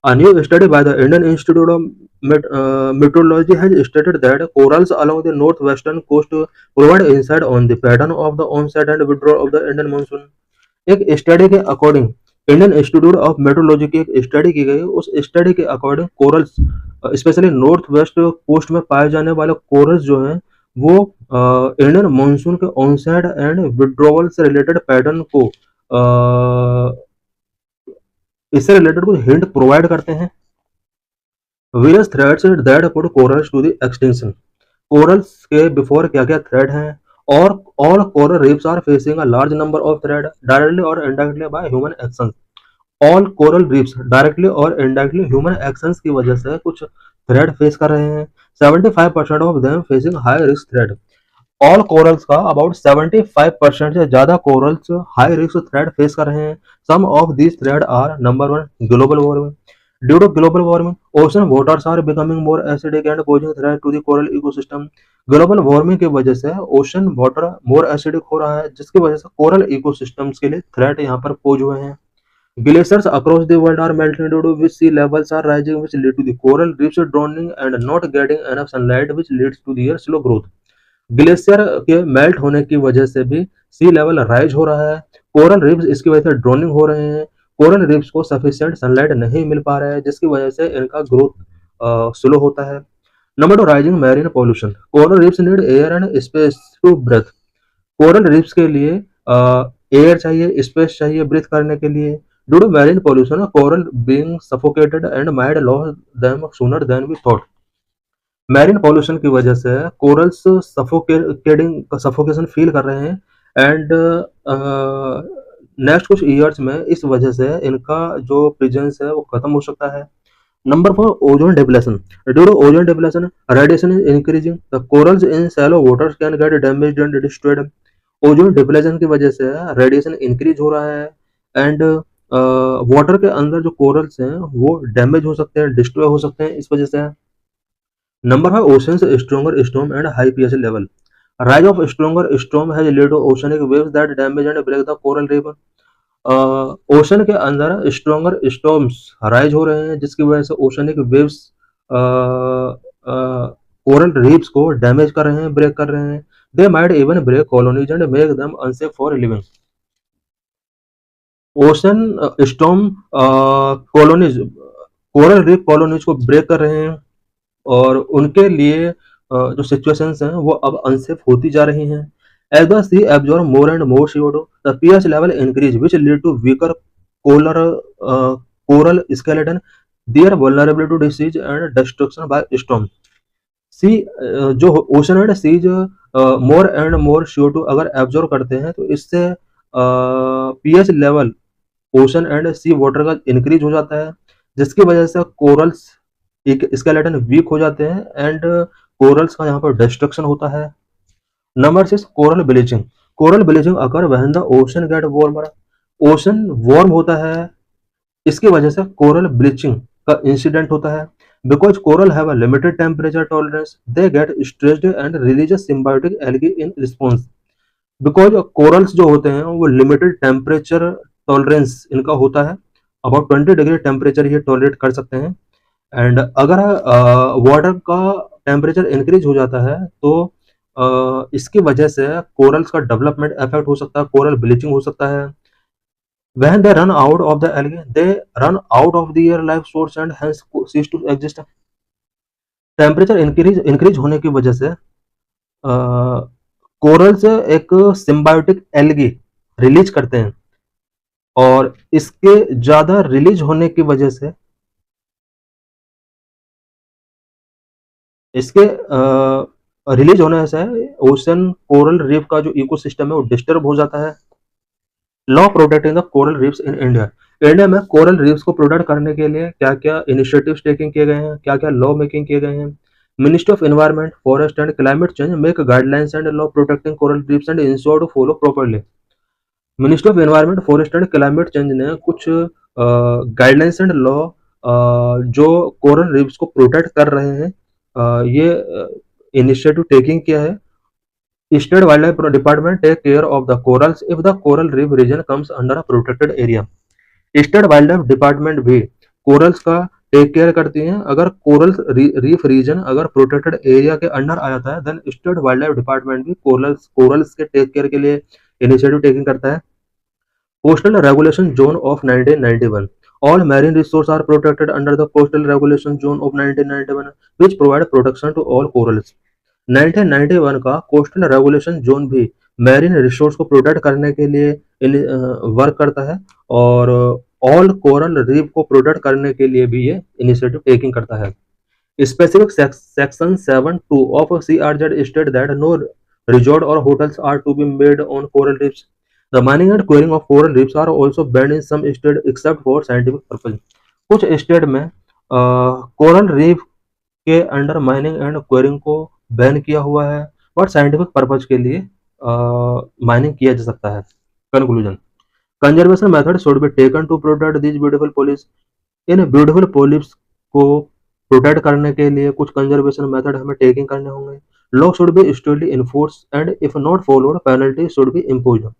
A new study by the Indian Institute of Meteorology has stated that corals along the northwestern coast provide insight on the pattern of the onset and withdrawal of the Indian monsoon। एक स्टडी के according, Indian institute of meteorology की एक स्टडी की गई, उस स्टडी के according corals specially north west coast में पाए जाने वाले कोरल्स जो हैं वो इंडियन मानसून के ऑनसेट एंड विड्रॉवल से रिलेटेड पैटर्न को इससे रिलेटेड कुछ हिंट प्रोवाइड करते हैं। Various threads that put corals to the extinction. Corals के बिफोर क्या क्या थ्रेड हैं, और all coral reefs are facing a large number of threat directly और indirectly by human actions. All coral reefs directly और इनडायरेक्टली ह्यूमन एक्शंस की वजह से कुछ थ्रेड फेस कर रहे हैं। 75% of them facing high risk threat. All corals का अबाउट 75% से ज्यादा corals high risk threat face कर रहे हैं। Some of these threat are number 1, global warming. Due to global warming, ocean waters are becoming more acidic and posing threat to the coral ecosystem. Global warming की वजह से ओशन वाटर मोर एसिडिक हो रहा है, जिसकी वजह से कोरल इकोसिस्टम्स के लिए थ्रेट यहाँ पर पोज हुए हैं। Glaciers across the world are melting due to which sea levels are rising, which lead to the coral reefs drowning and not getting enough sunlight, which leads to their slow growth। Glacier के मेल्ट होने की वजह से भी सी लेवल राइज हो रहा है, कोरल रीफ्स इसकी वजह से ड्रोनिंग हो रहे हैं, कोरल रीफ्स को सफिशिएंट सनलाइट नहीं मिल पा रहा है, जिसकी वजह से इनका ग्रोथ स्लो होता है। Number 2, rising marine pollution. Coral reefs need air and space to breathe. Coral reefs के लिए एयर चाहिए, स्पेस चाहिए ब्रीथ करने के लिए। Due to marine pollution, coral being suffocated and might loss them sooner than we thought. Marine pollution की वजह से कोरल्स सफोकेशन फील कर रहे हैं, एंड नेक्स्ट कुछ ईयर्स में इस वजह से इनका जो प्रेजेंस है वो खत्म हो सकता है। Number 4, ozone depletion. Due to ozone depletion, radiation is increasing, the corals in shallow waters can get damaged and destroyed. Ozone depletion की वजह से रेडिएशन इंक्रीज हो रहा है, एंड वाटर के अंदर जो कोरल्स हैं वो डैमेज हो सकते हैं, डिस्ट्रॉय हो सकते हैं इस वजह से। Number 5, oceans stronger storm and high pH level. Rise of stronger storm has led to oceanic waves that damage and break the coral reef. Ocean के अंदर स्ट्रॉन्गर स्टॉर्म्स राइज हो रहे हैं, जिसकी वजह से ओशनिक वेव्स कोरल रीफ्स को डैमेज कर रहे हैं, ब्रेक कर रहे हैं। They might even break colonies and make them unsafe for living. Ocean storm colonies, coral reef colonies को ब्रेक कर रहे हैं, और उनके लिए जो सिचुएशंस हैं वो अब अनसेफ होती जा रही हैं। As the sea absorb more and more CO2, the pH level increase which lead to weaker coral skeleton, their vulnerability to disease and destruction by storm. Sea जो ocean and seas more and more CO2 अगर एब्जॉर्ब करते हैं तो इससे pH level ocean and sea water का इंक्रीज हो जाता है, जिसकी वजह से कोरल्स स्केलेटन वीक हो जाते हैं, एंड कोरल्स का यहाँ पर डिस्ट्रक्शन होता है। Number 6, coral bleaching. Coral bleaching occur when the ocean get warmer. Ocean warm होता है, इसकी वजह से कोरल ब्लीचिंग का इंसिडेंट होता है। Because coral have a limited temperature tolerance, they get stressed and release symbiotic algae in response. Because corals जो होते हैं वो लिमिटेड टेम्परेचर टॉलरेंस इनका होता है, अबाउट 20 डिग्री टेम्परेचर ये टॉलरेट कर सकते हैं, एंड अगर वाटर का टेम्परेचर इंक्रीज हो जाता है तो इसकी वजह से कोरल्स का डेवलपमेंट इफेक्ट हो सकता है, कोरल ब्लीचिंग हो सकता है। When they run out of the algae, they run out of their life source and hence cease to exist. Temperature increase होने की वजह से कोरल्स एक सिम्बायोटिक एल्गी रिलीज करते हैं, और इसके ज्यादा रिलीज होने की वजह से इसके रिलीज होने से ओशन कोरल रीफ का जो इकोसिस्टम है वो डिस्टर्ब हो जाता है। Law protecting the coral reefs in India. India में कोरल रीफ्स को प्रोटेक्ट करने के लिए क्या क्या इनिशिएटिव्स टेकिंग किए गए हैं, क्या क्या लॉ मेकिंग किए गए हैं। Ministry of environment, forest and climate change make guidelines and law protecting coral reefs and ensure to follow properly. Ministry of environment, forest and climate change ने कुछ गाइडलाइंस एंड लॉ जो कोरल रीफ्स को प्रोटेक्ट कर रहे हैं, ये इनिशिएटिव टेकिंग किया है। State Wildlife Department take care of the corals if the coral reef region comes under a protected area. State wild life department भी कोरल्स का टेक केयर करती हैं। अगर कोरल रीफ रीजन अगर प्रोटेक्टेड एरिया के अंडर आ जाता है, then state wild life department भी कोरल्स के टेक केयर के लिए इनिशिएटिव टेकिंग करता है। Coastal regulation zone of 1991। All marine resources are protected under the Coastal Regulation Zone of 1991, which provide protection to all corals. 1991 का कोस्टल रेगुलेशन जोन भी मैरीन रिसोर्स को प्रोटेक्ट करने के लिए वर्क करता है, और ऑल कोरल रीफ को प्रोटेक्ट करने के लिए भी ये इनिशिएटिव टेकिंग करता है। Specific section 7(2) of CRZ state that no resort or hotels are to be made on coral reefs. The mining and quarrying of coral reefs are also banned in some states except for scientific purpose. कुछ स्टेट में कोरल रीफ के अंडर माइनिंग एंड क्वेरिंग को बैन किया हुआ है, और साइंटिफिक पर्पज के लिए माइनिंग किया जा सकता है। Conclusion, conservation method should be taken to protect these beautiful polyps. इन ब्यूटीफुल पॉलिप्स को प्रोटेक्ट करने के लिए कुछ कंजर्वेशन मेथड हमें टेकिंग करने होंगे। Law should be strictly enforce and if not followed penalty should be imposed.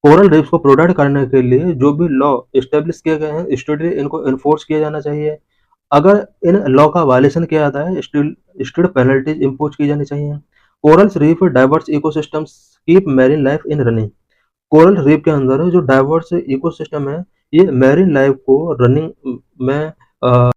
Coral reefs को प्रोटेक्ट करने के लिए जो भी लॉ एस्टेब्लिश किए गए हैं, स्ट्रिक्टली इनको इन्फोर्स किया जाना चाहिए। अगर इन लॉ का वायलेशन किया जाता है, स्ट्रिक्ट पेनल्टीज इम्पोज की जानी चाहिए। Corals reef diverse ecosystems keep marine life in running. Coral reef के अंदर जो डाइवर्स इकोसिस्टम है, ये मैरीन लाइफ को रनिंग में